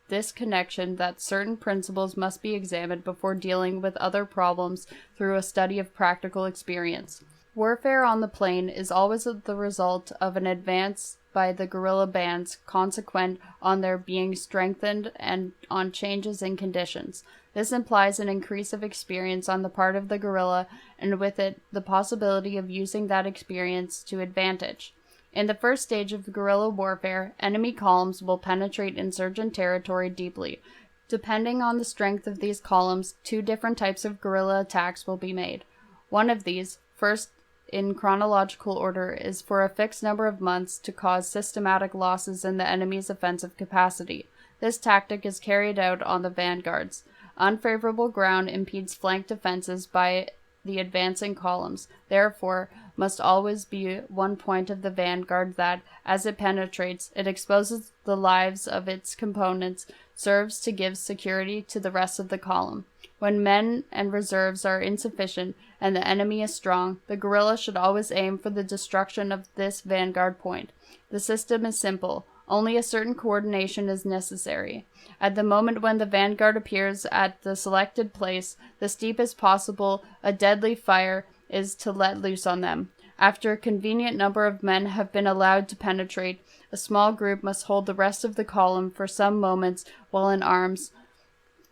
this connection that certain principles must be examined before dealing with other problems through a study of practical experience. Warfare on the plain is always the result of an advance by the guerrilla bands consequent on their being strengthened and on changes in conditions. This implies an increase of experience on the part of the guerrilla, and with it the possibility of using that experience to advantage. In the first stage of guerrilla warfare, enemy columns will penetrate insurgent territory deeply. Depending on the strength of these columns, two different types of guerrilla attacks will be made. One of these, first in chronological order, is for a fixed number of months to cause systematic losses in the enemy's offensive capacity. This tactic is carried out on the vanguards. Unfavorable ground impedes flank defenses by the advancing columns. Therefore, must always be one point of the vanguard that, as it penetrates, it exposes the lives of its components, serves to give security to the rest of the column. When men and reserves are insufficient and the enemy is strong, the guerrilla should always aim for the destruction of this vanguard point. The system is simple. Only a certain coordination is necessary. At the moment when the vanguard appears at the selected place, the steepest possible, a deadly fire is to let loose on them. After a convenient number of men have been allowed to penetrate, a small group must hold the rest of the column for some moments while in arms,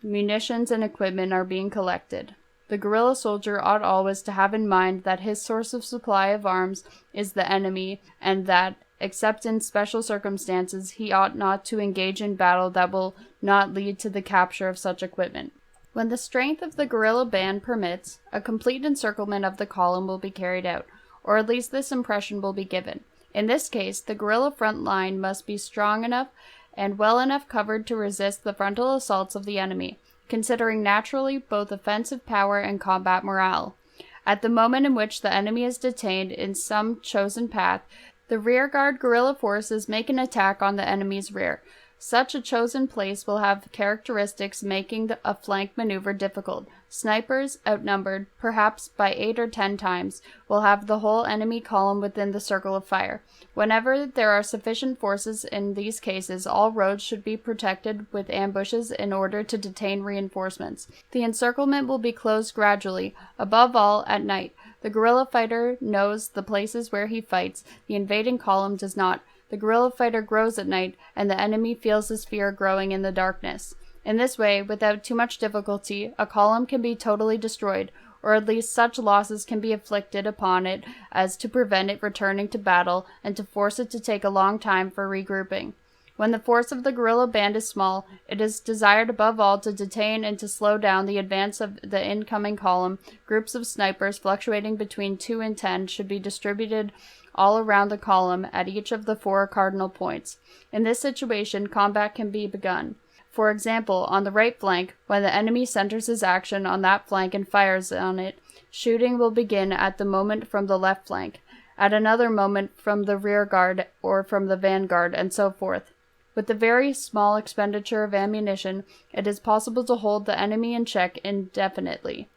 munitions, and equipment are being collected. The guerrilla soldier ought always to have in mind that his source of supply of arms is the enemy, and that, except in special circumstances, he ought not to engage in battle that will not lead to the capture of such equipment. When the strength of the guerrilla band permits, a complete encirclement of the column will be carried out, or at least this impression will be given. In this case, the guerrilla front line must be strong enough and well enough covered to resist the frontal assaults of the enemy, considering naturally both offensive power and combat morale. At the moment in which the enemy is detained in some chosen path, the rearguard guerrilla forces make an attack on the enemy's rear. Such a chosen place will have characteristics making a flank maneuver difficult. Snipers, outnumbered, perhaps by 8 or 10 times, will have the whole enemy column within the circle of fire. Whenever there are sufficient forces in these cases, all roads should be protected with ambushes in order to detain reinforcements. The encirclement will be closed gradually, above all at night. The guerrilla fighter knows the places where he fights. The invading column does not. The guerrilla fighter grows at night, and the enemy feels his fear growing in the darkness. In this way, without too much difficulty, a column can be totally destroyed, or at least such losses can be inflicted upon it as to prevent it returning to battle and to force it to take a long time for regrouping. When the force of the guerrilla band is small, it is desired above all to detain and to slow down the advance of the incoming column. Groups of snipers fluctuating between 2 and 10 should be distributed all around the column at each of the 4 cardinal points. In this situation, combat can be begun. For example, on the right flank, when the enemy centers his action on that flank and fires on it, shooting will begin at the moment from the left flank. at another moment from the rear guard or from the vanguard, and so forth. With the very small expenditure of ammunition, it is possible to hold the enemy in check indefinitely.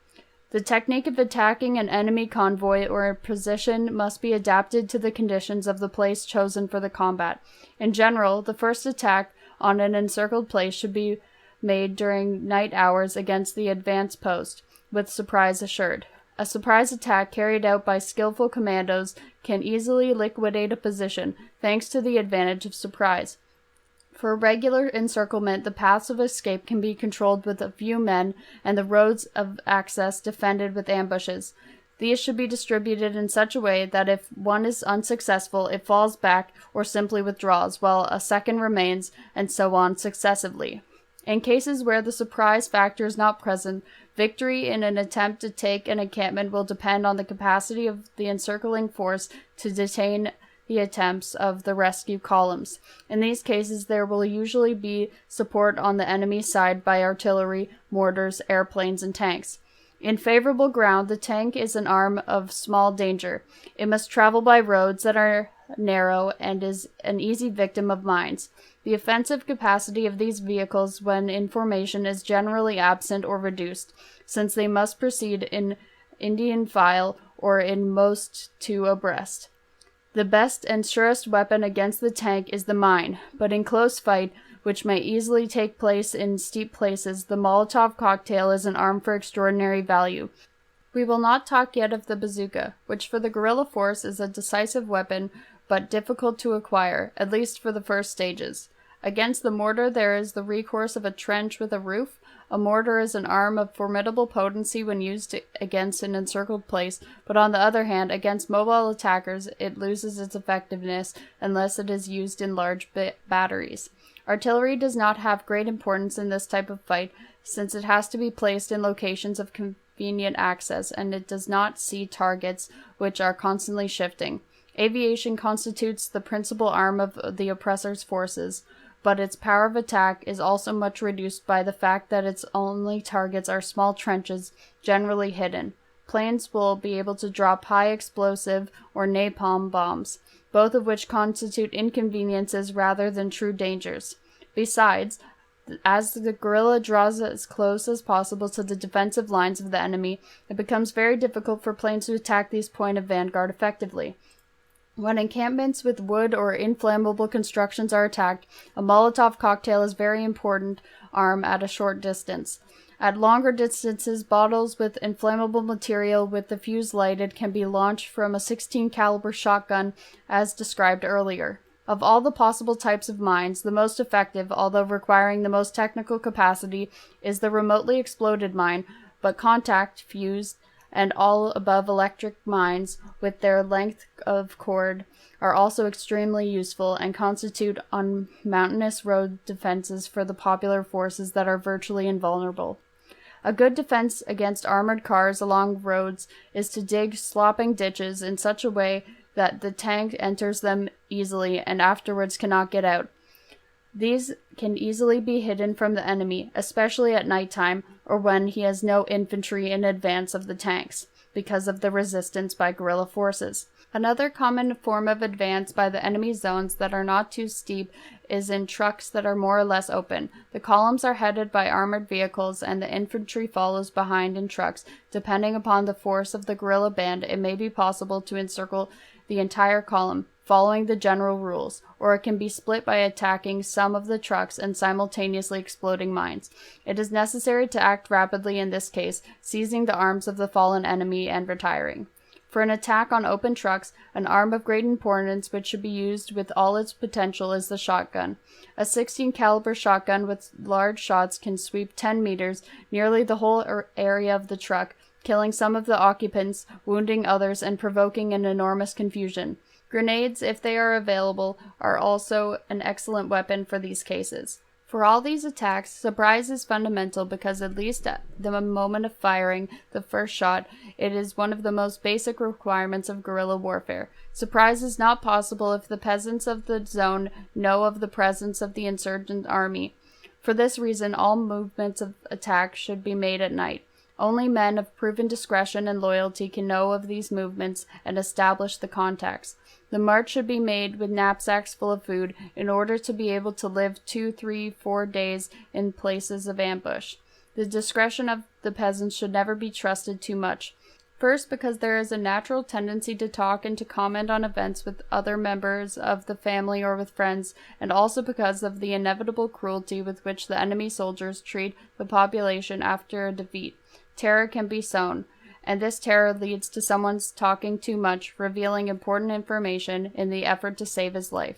The technique of attacking an enemy convoy or position must be adapted to the conditions of the place chosen for the combat. In general, the first attack on an encircled place should be made during night hours against the advance post, with surprise assured. A surprise attack carried out by skillful commandos can easily liquidate a position, thanks to the advantage of surprise. For regular encirclement, the paths of escape can be controlled with a few men, and the roads of access defended with ambushes. These should be distributed in such a way that if one is unsuccessful, it falls back or simply withdraws, while a second remains, and so on successively. In cases where the surprise factor is not present, victory in an attempt to take an encampment will depend on the capacity of the encircling force to detain the attempts of the rescue columns. In these cases, there will usually be support on the enemy's side by artillery, mortars, airplanes, and tanks. In favorable ground, the tank is an arm of small danger. It must travel by roads that are narrow and is an easy victim of mines. The offensive capacity of these vehicles when in formation is generally absent or reduced, since they must proceed in Indian file or in most two abreast. The best and surest weapon against the tank is the mine, but in close fight, which may easily take place in steep places, the Molotov Cocktail is an arm for extraordinary value. We will not talk yet of the bazooka, which for the guerrilla force is a decisive weapon, but difficult to acquire, at least for the first stages. Against the mortar there is the recourse of a trench with a roof. A mortar is an arm of formidable potency when used against an encircled place, but on the other hand, against mobile attackers, it loses its effectiveness unless it is used in large batteries. Artillery does not have great importance in this type of fight, since it has to be placed in locations of convenient access, and it does not see targets which are constantly shifting. Aviation constitutes the principal arm of the oppressor's forces, but its power of attack is also much reduced by the fact that its only targets are small trenches, generally hidden. Planes will be able to drop high explosive or napalm bombs, both of which constitute inconveniences rather than true dangers. Besides, as the guerrilla draws as close as possible to the defensive lines of the enemy, it becomes very difficult for planes to attack these points of vanguard effectively. When encampments with wood or inflammable constructions are attacked, a Molotov cocktail is a very important arm at a short distance. At longer distances, bottles with inflammable material with the fuse lighted can be launched from a 16 caliber shotgun as described earlier. Of all the possible types of mines, the most effective, although requiring the most technical capacity, is the remotely exploded mine, but contact, fused, and all above electric mines with their length of cord are also extremely useful and constitute on mountainous road defenses for the popular forces that are virtually invulnerable. A good defense against armored cars along roads is to dig sloping ditches in such a way that the tank enters them easily and afterwards cannot get out. These can easily be hidden from the enemy, especially at nighttime or when he has no infantry in advance of the tanks, because of the resistance by guerrilla forces. Another common form of advance by the enemy zones that are not too steep is in trucks that are more or less open. The columns are headed by armored vehicles and the infantry follows behind in trucks. Depending upon the force of the guerrilla band, it may be possible to encircle the entire column, following the general rules, or it can be split by attacking some of the trucks and simultaneously exploding mines. It is necessary to act rapidly in this case, seizing the arms of the fallen enemy and retiring. For an attack on open trucks, an arm of great importance which should be used with all its potential is the shotgun. A 16 caliber shotgun with large shots can sweep 10 meters, nearly the whole area of the truck, killing some of the occupants, wounding others, and provoking an enormous confusion. Grenades, if they are available, are also an excellent weapon for these cases. For all these attacks, surprise is fundamental because at least at the moment of firing the first shot, it is one of the most basic requirements of guerrilla warfare. Surprise is not possible if the peasants of the zone know of the presence of the insurgent army. For this reason, all movements of attack should be made at night. Only men of proven discretion and loyalty can know of these movements and establish the contacts. The march should be made with knapsacks full of food in order to be able to live 2, 3, 4 days in places of ambush. The discretion of the peasants should never be trusted too much. First, because there is a natural tendency to talk and to comment on events with other members of the family or with friends, and also because of the inevitable cruelty with which the enemy soldiers treat the population after a defeat. Terror can be sown, and this terror leads to someone's talking too much, revealing important information in the effort to save his life.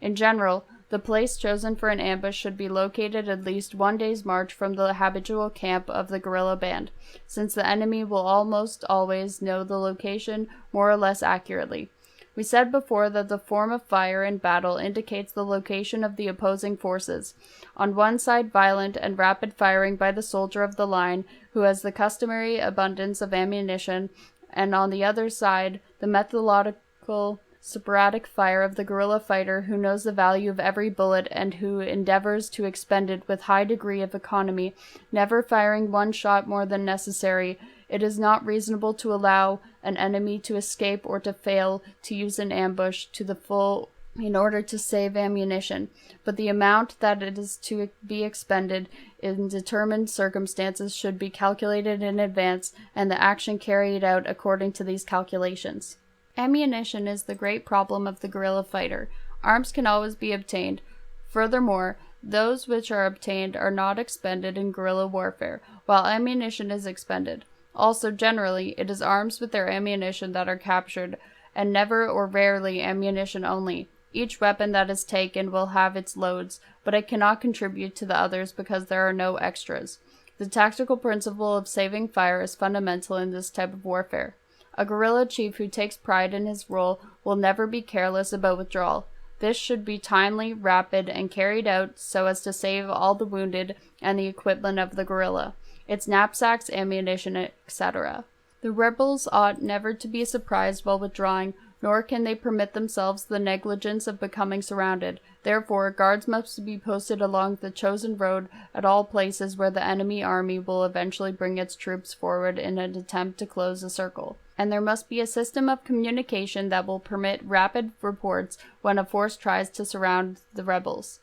In general, the place chosen for an ambush should be located at least 1 day's march from the habitual camp of the guerrilla band, since the enemy will almost always know the location more or less accurately. We said before that the form of fire in battle indicates the location of the opposing forces. On one side, violent and rapid firing by the soldier of the line, who has the customary abundance of ammunition, and on the other side, the methodical sporadic fire of the guerrilla fighter who knows the value of every bullet and who endeavors to expend it with high degree of economy, never firing one shot more than necessary. It is not reasonable to allow an enemy to escape or to fail to use an ambush to the full in order to save ammunition, but the amount that it is to be expended in determined circumstances should be calculated in advance and the action carried out according to these calculations. Ammunition is the great problem of the guerrilla fighter. Arms can always be obtained. Furthermore, those which are obtained are not expended in guerrilla warfare, while ammunition is expended. Also, generally, it is arms with their ammunition that are captured, and never or rarely ammunition only. Each weapon that is taken will have its loads, but it cannot contribute to the others because there are no extras. The tactical principle of saving fire is fundamental in this type of warfare. A guerrilla chief who takes pride in his role will never be careless about withdrawal. This should be timely, rapid, and carried out so as to save all the wounded and the equipment of the guerrilla, its knapsacks, ammunition, etc. The rebels ought never to be surprised while withdrawing, nor can they permit themselves the negligence of becoming surrounded. Therefore, guards must be posted along the chosen road at all places where the enemy army will eventually bring its troops forward in an attempt to close the circle. And there must be a system of communication that will permit rapid reports when a force tries to surround the rebels.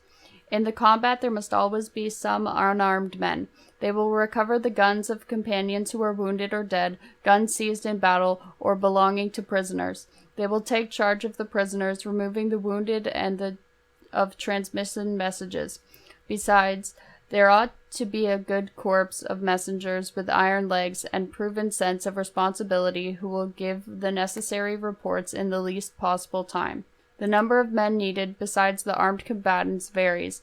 In the combat, there must always be some unarmed men. They will recover the guns of companions who are wounded or dead, guns seized in battle, or belonging to prisoners. They will take charge of the prisoners, removing the wounded and of transmission messages. Besides, there ought to be a good corps of messengers with iron legs and proven sense of responsibility who will give the necessary reports in the least possible time. The number of men needed, besides the armed combatants, varies,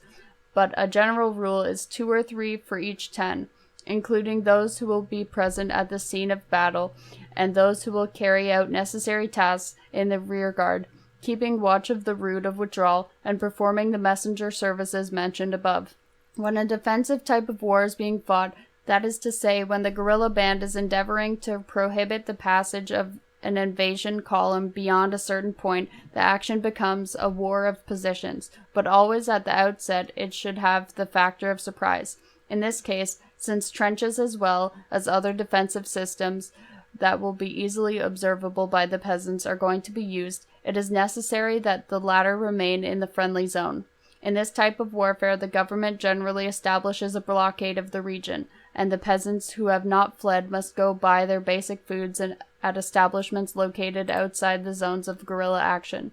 but a general rule is 2 or 3 for each 10, including those who will be present at the scene of battle and those who will carry out necessary tasks in the rearguard, keeping watch of the route of withdrawal and performing the messenger services mentioned above. When a defensive type of war is being fought, that is to say, when the guerrilla band is endeavoring to prohibit the passage of an invasion column beyond a certain point, the action becomes a war of positions, but always at the outset it should have the factor of surprise. In this case, since trenches as well as other defensive systems that will be easily observable by the peasants are going to be used, it is necessary that the latter remain in the friendly zone. In this type of warfare, the government generally establishes a blockade of the region, and the peasants who have not fled must go buy their basic foods at establishments located outside the zones of guerrilla action.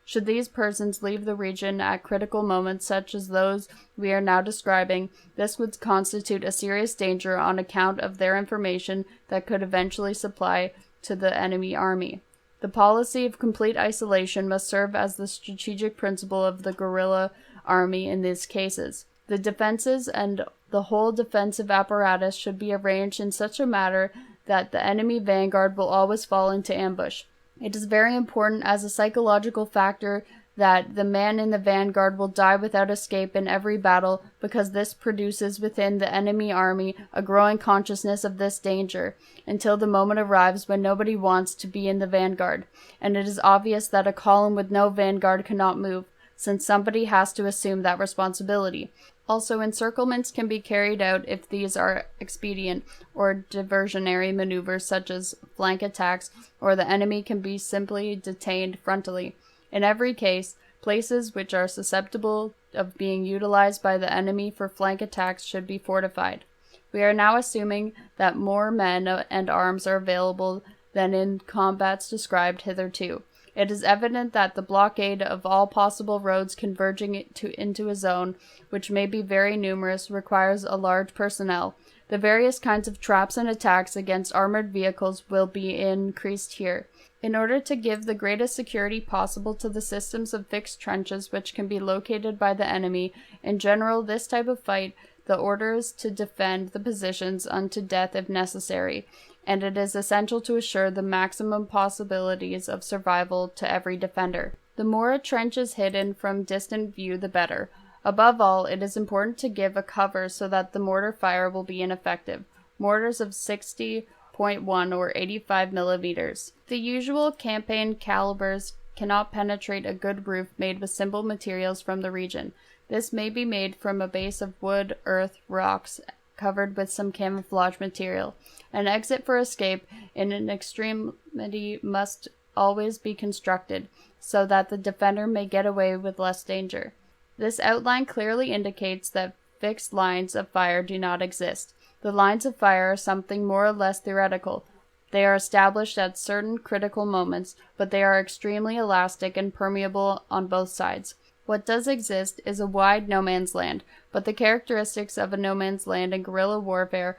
Should these persons leave the region at critical moments such as those we are now describing, this would constitute a serious danger on account of their information that could eventually supply to the enemy army. The policy of complete isolation must serve as the strategic principle of the guerrilla army in these cases. The defenses and the whole defensive apparatus should be arranged in such a manner that the enemy vanguard will always fall into ambush. It is very important as a psychological factor that the man in the vanguard will die without escape in every battle, because this produces within the enemy army a growing consciousness of this danger, until the moment arrives when nobody wants to be in the vanguard, and it is obvious that a column with no vanguard cannot move, since somebody has to assume that responsibility. Also, encirclements can be carried out if these are expedient, or diversionary maneuvers such as flank attacks, or the enemy can be simply detained frontally. In every case, places which are susceptible of being utilized by the enemy for flank attacks should be fortified. We are now assuming that more men and arms are available than in combats described hitherto. It is evident that the blockade of all possible roads converging into a zone, which may be very numerous, requires a large personnel. The various kinds of traps and attacks against armored vehicles will be increased here. In order to give the greatest security possible to the systems of fixed trenches which can be located by the enemy, in general this type of fight, the order is to defend the positions unto death if necessary, and it is essential to assure the maximum possibilities of survival to every defender. The more a trench is hidden from distant view, the better. Above all, it is important to give a cover so that the mortar fire will be ineffective. Mortars of 60.1 or 85 millimeters. The usual campaign calibers cannot penetrate a good roof made with simple materials from the region. This may be made from a base of wood, earth, rocks, covered with some camouflage material. An exit for escape in an extremity must always be constructed, so that the defender may get away with less danger. This outline clearly indicates that fixed lines of fire do not exist. The lines of fire are something more or less theoretical. They are established at certain critical moments, but they are extremely elastic and permeable on both sides. What does exist is a wide no man's land, but the characteristics of a no man's land in guerrilla warfare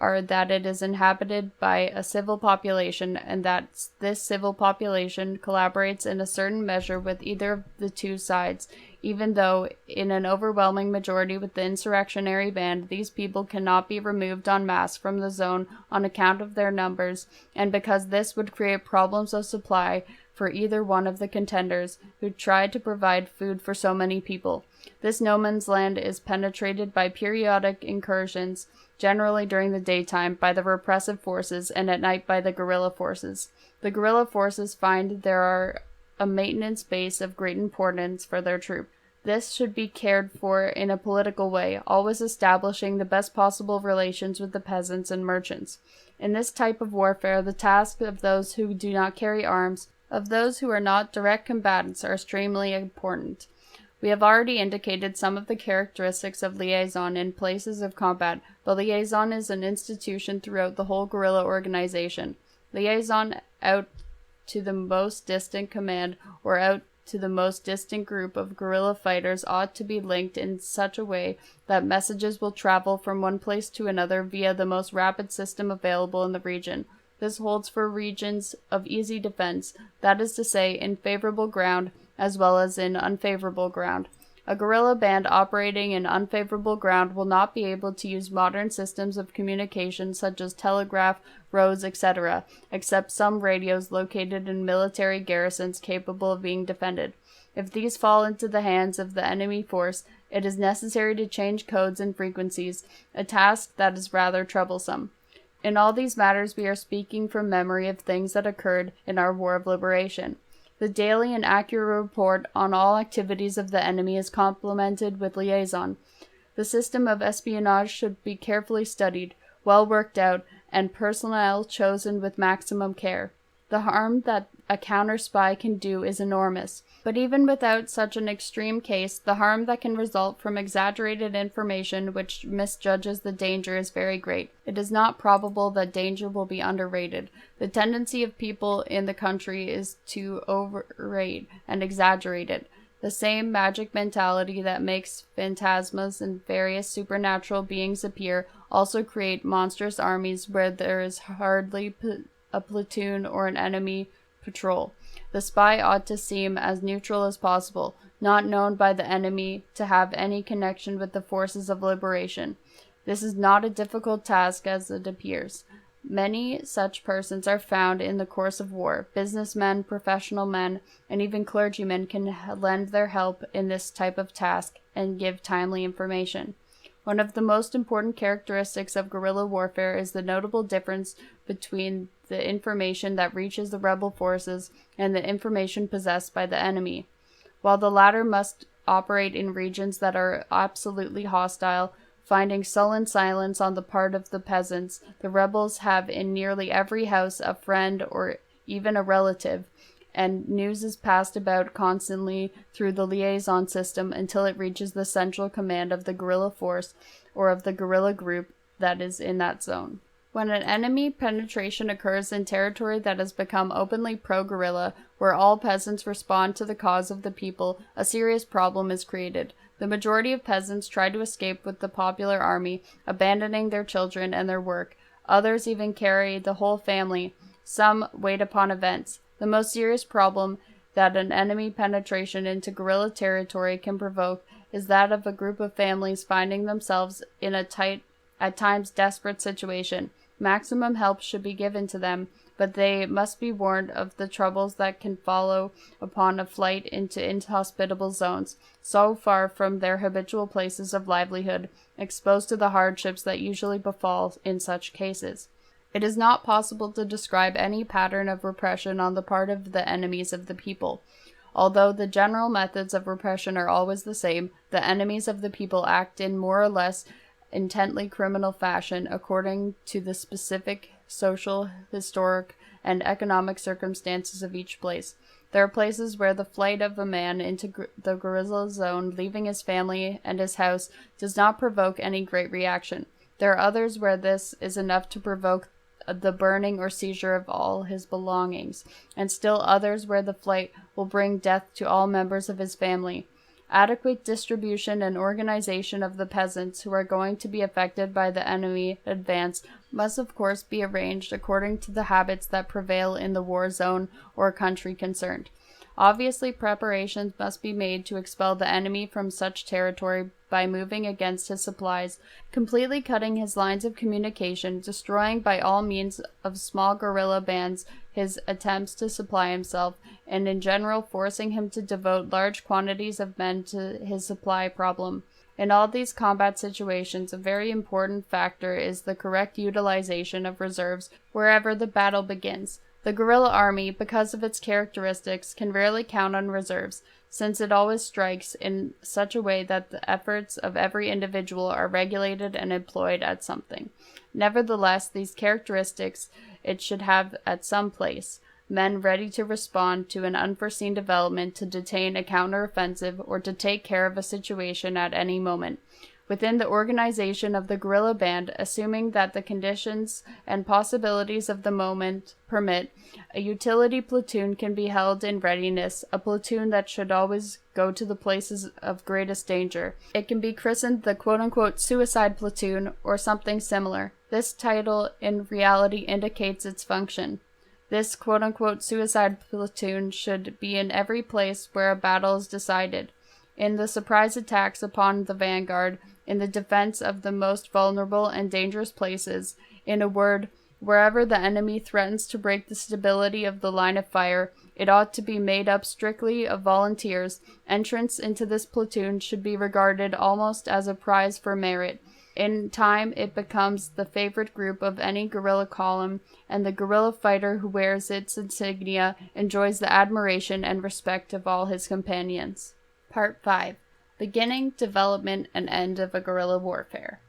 are that it is inhabited by a civil population, and that this civil population collaborates in a certain measure with either of the two sides, even though in an overwhelming majority with the insurrectionary band, these people cannot be removed en masse from the zone on account of their numbers, and because this would create problems of supply for either one of the contenders who tried to provide food for so many people. This no man's land is penetrated by periodic incursions, generally during the daytime by the repressive forces and at night by the guerrilla forces. The guerrilla forces find there are a maintenance base of great importance for their troop. This should be cared for in a political way, always establishing the best possible relations with the peasants and merchants. In this type of warfare, the task of those who do not carry arms, of those who are not direct combatants, are extremely important. We have already indicated some of the characteristics of liaison in places of combat, but liaison is an institution throughout the whole guerrilla organization. Liaison out to the most distant command or out to the most distant group of guerrilla fighters ought to be linked in such a way that messages will travel from one place to another via the most rapid system available in the region. This holds for regions of easy defense, that is to say, in favorable ground as well as in unfavorable ground. A guerrilla band operating in unfavorable ground will not be able to use modern systems of communication such as telegraph, roads, etc., except some radios located in military garrisons capable of being defended. If these fall into the hands of the enemy force, it is necessary to change codes and frequencies, a task that is rather troublesome. In all these matters we are speaking from memory of things that occurred in our War of Liberation. The daily and accurate report on all activities of the enemy is complemented with liaison. The system of espionage should be carefully studied, well worked out, and personnel chosen with maximum care. The harm that a counter-spy can do is enormous, but even without such an extreme case, the harm that can result from exaggerated information which misjudges the danger is very great. It is not probable that danger will be underrated. The tendency of people in the country is to overrate and exaggerate it. The same magic mentality that makes phantasmas and various supernatural beings appear also create monstrous armies where there is hardly a platoon or an enemy patrol. The spy ought to seem as neutral as possible, not known by the enemy to have any connection with the forces of liberation. This is not a difficult task as it appears. Many such persons are found in the course of war. Businessmen, professional men, and even clergymen can lend their help in this type of task and give timely information. One of the most important characteristics of guerrilla warfare is the notable difference between the information that reaches the rebel forces and the information possessed by the enemy. While the latter must operate in regions that are absolutely hostile. Finding sullen silence on the part of the peasants, the rebels have in nearly every house a friend or even a relative, and news is passed about constantly through the liaison system until it reaches the central command of the guerrilla force or of the guerrilla group that is in that zone. When an enemy penetration occurs in territory that has become openly pro-guerrilla, where all peasants respond to the cause of the people, a serious problem is created. The majority of peasants try to escape with the popular army, abandoning their children and their work. Others even carry the whole family. Some wait upon events. The most serious problem that an enemy penetration into guerrilla territory can provoke is that of a group of families finding themselves in a tight, at times desperate situation. Maximum help should be given to them, but they must be warned of the troubles that can follow upon a flight into inhospitable zones, so far from their habitual places of livelihood, exposed to the hardships that usually befall in such cases. It is not possible to describe any pattern of repression on the part of the enemies of the people. Although the general methods of repression are always the same, the enemies of the people act in more or less intently criminal fashion according to the specific social, historic, and economic circumstances of each place. There are places where the flight of a man into the guerrilla zone, leaving his family and his house, does not provoke any great reaction. There are others where this is enough to provoke the burning or seizure of all his belongings, and still others where the flight will bring death to all members of his family. Adequate distribution and organization of the peasants who are going to be affected by the enemy advance must of course be arranged according to the habits that prevail in the war zone or country concerned. Obviously, preparations must be made to expel the enemy from such territory by moving against his supplies, completely cutting his lines of communication, destroying by all means of small guerrilla bands his attempts to supply himself, and in general forcing him to devote large quantities of men to his supply problem. In all these combat situations, a very important factor is the correct utilization of reserves wherever the battle begins. The guerrilla army, because of its characteristics, can rarely count on reserves, since it always strikes in such a way that the efforts of every individual are regulated and employed at something. Nevertheless, these characteristics it should have at some place, men ready to respond to an unforeseen development, to detain a counter-offensive, or to take care of a situation at any moment. Within the organization of the guerrilla band, assuming that the conditions and possibilities of the moment permit, a utility platoon can be held in readiness, a platoon that should always go to the places of greatest danger. It can be christened the quote-unquote suicide platoon or something similar. This title in reality indicates its function. This quote-unquote suicide platoon should be in every place where a battle is decided. In the surprise attacks upon the vanguard, in the defense of the most vulnerable and dangerous places, in a word, wherever the enemy threatens to break the stability of the line of fire, it ought to be made up strictly of volunteers. Entrance into this platoon should be regarded almost as a prize for merit. In time, it becomes the favorite group of any guerrilla column, and the guerrilla fighter who wears its insignia enjoys the admiration and respect of all his companions. Part 5. Beginning, development, and end of a guerrilla warfare.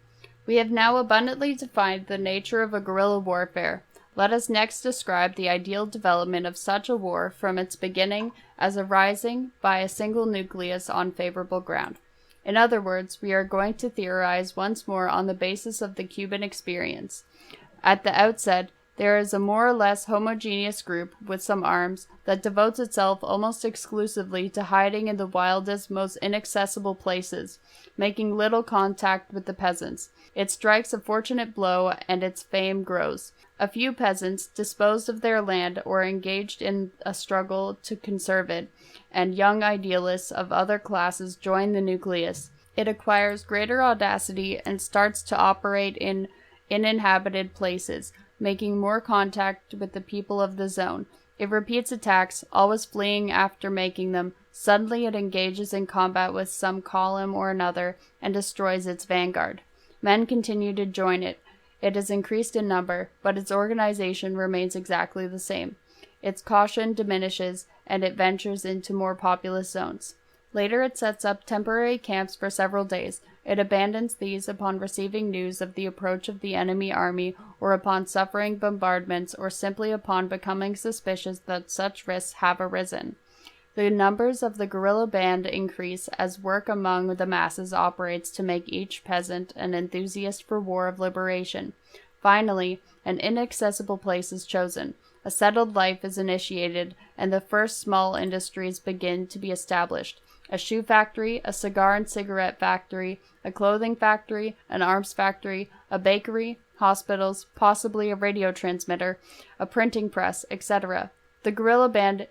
We have now abundantly defined the nature of a guerrilla warfare. Let us next describe the ideal development of such a war from its beginning as a rising by a single nucleus on favorable ground. In other words, we are going to theorize once more on the basis of the Cuban experience. At the outset, there is a more or less homogeneous group with some arms that devotes itself almost exclusively to hiding in the wildest, most inaccessible places, making little contact with the peasants. It strikes a fortunate blow, and its fame grows. A few peasants, disposed of their land or engaged in a struggle to conserve it, and young idealists of other classes join the nucleus. It acquires greater audacity and starts to operate in uninhabited places, making more contact with the people of the zone. It repeats attacks, always fleeing after making them. Suddenly it engages in combat with some column or another, and destroys its vanguard. Men continue to join it. It has increased in number, but its organization remains exactly the same. Its caution diminishes, and it ventures into more populous zones. Later it sets up temporary camps for several days. It abandons these upon receiving news of the approach of the enemy army, or upon suffering bombardments, or simply upon becoming suspicious that such risks have arisen. The numbers of the guerrilla band increase as work among the masses operates to make each peasant an enthusiast for war of liberation. Finally, an inaccessible place is chosen. A settled life is initiated, and the first small industries begin to be established. A shoe factory, a cigar and cigarette factory, a clothing factory, an arms factory, a bakery, hospitals, possibly a radio transmitter, a printing press, etc. The guerrilla band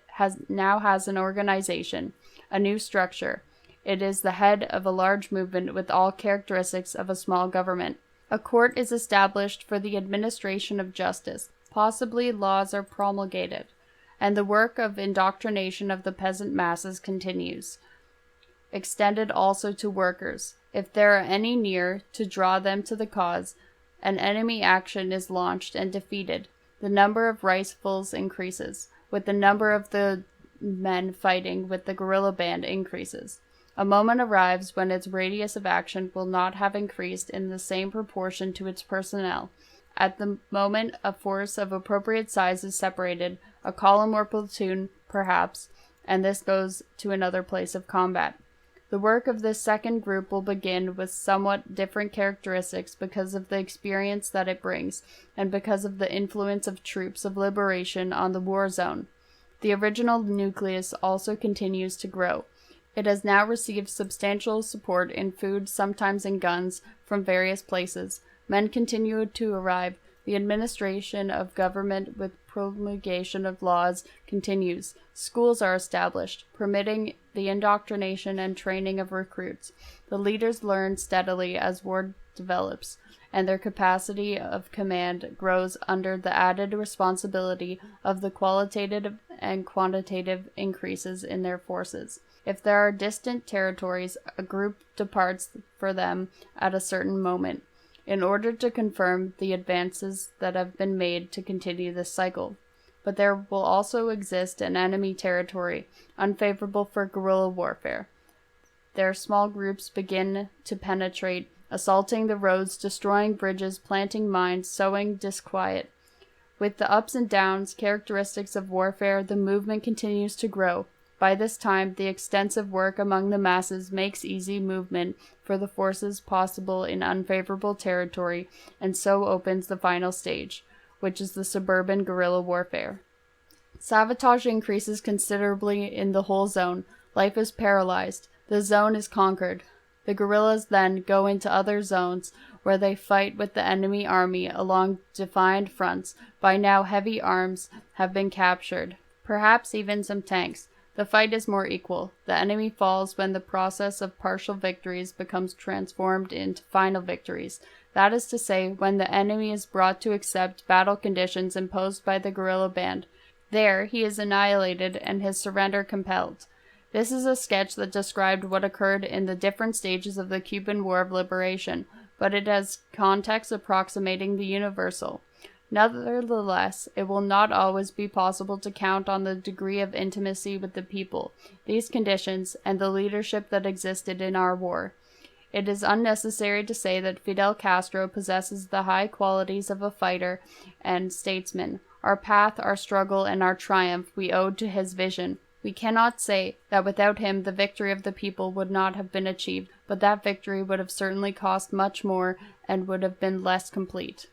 now has an organization, a new structure. It is the head of a large movement with all characteristics of a small government. A court is established for the administration of justice. Possibly laws are promulgated, and the work of indoctrination of the peasant masses continues, extended also to workers. If there are any near to draw them to the cause, an enemy action is launched and defeated. The number of rifles increases, with the number of the men fighting with the guerrilla band increases. A moment arrives when its radius of action will not have increased in the same proportion to its personnel. At the moment a force of appropriate size is separated, a column or platoon perhaps, and this goes to another place of combat. The work of this second group will begin with somewhat different characteristics because of the experience that it brings, and because of the influence of troops of liberation on the war zone. The original nucleus also continues to grow. It has now received substantial support in food, sometimes in guns, from various places. Men continue to arrive. The administration of government with promulgation of laws continues. Schools are established, permitting the indoctrination and training of recruits. The leaders learn steadily as war develops, and their capacity of command grows under the added responsibility of the qualitative and quantitative increases in their forces. If there are distant territories, a group departs for them at a certain moment, in order to confirm the advances that have been made to continue this cycle. But there will also exist an enemy territory, unfavorable for guerrilla warfare. Their small groups begin to penetrate, assaulting the roads, destroying bridges, planting mines, sowing disquiet. With the ups and downs characteristics of warfare, the movement continues to grow. By this time, the extensive work among the masses makes easy movement for the forces possible in unfavorable territory, and so opens the final stage, which is the suburban guerrilla warfare. Sabotage increases considerably in the whole zone. Life is paralyzed. The zone is conquered. The guerrillas then go into other zones where they fight with the enemy army along defined fronts. By now, heavy arms have been captured, perhaps even some tanks. The fight is more equal. The enemy falls when the process of partial victories becomes transformed into final victories. That is to say, when the enemy is brought to accept battle conditions imposed by the guerrilla band. There, he is annihilated and his surrender compelled. This is a sketch that described what occurred in the different stages of the Cuban War of Liberation, but it has context approximating the universal. Nevertheless, it will not always be possible to count on the degree of intimacy with the people, these conditions, and the leadership that existed in our war. It is unnecessary to say that Fidel Castro possesses the high qualities of a fighter and statesman. Our path, our struggle, and our triumph we owed to his vision. We cannot say that without him the victory of the people would not have been achieved, but that victory would have certainly cost much more and would have been less complete.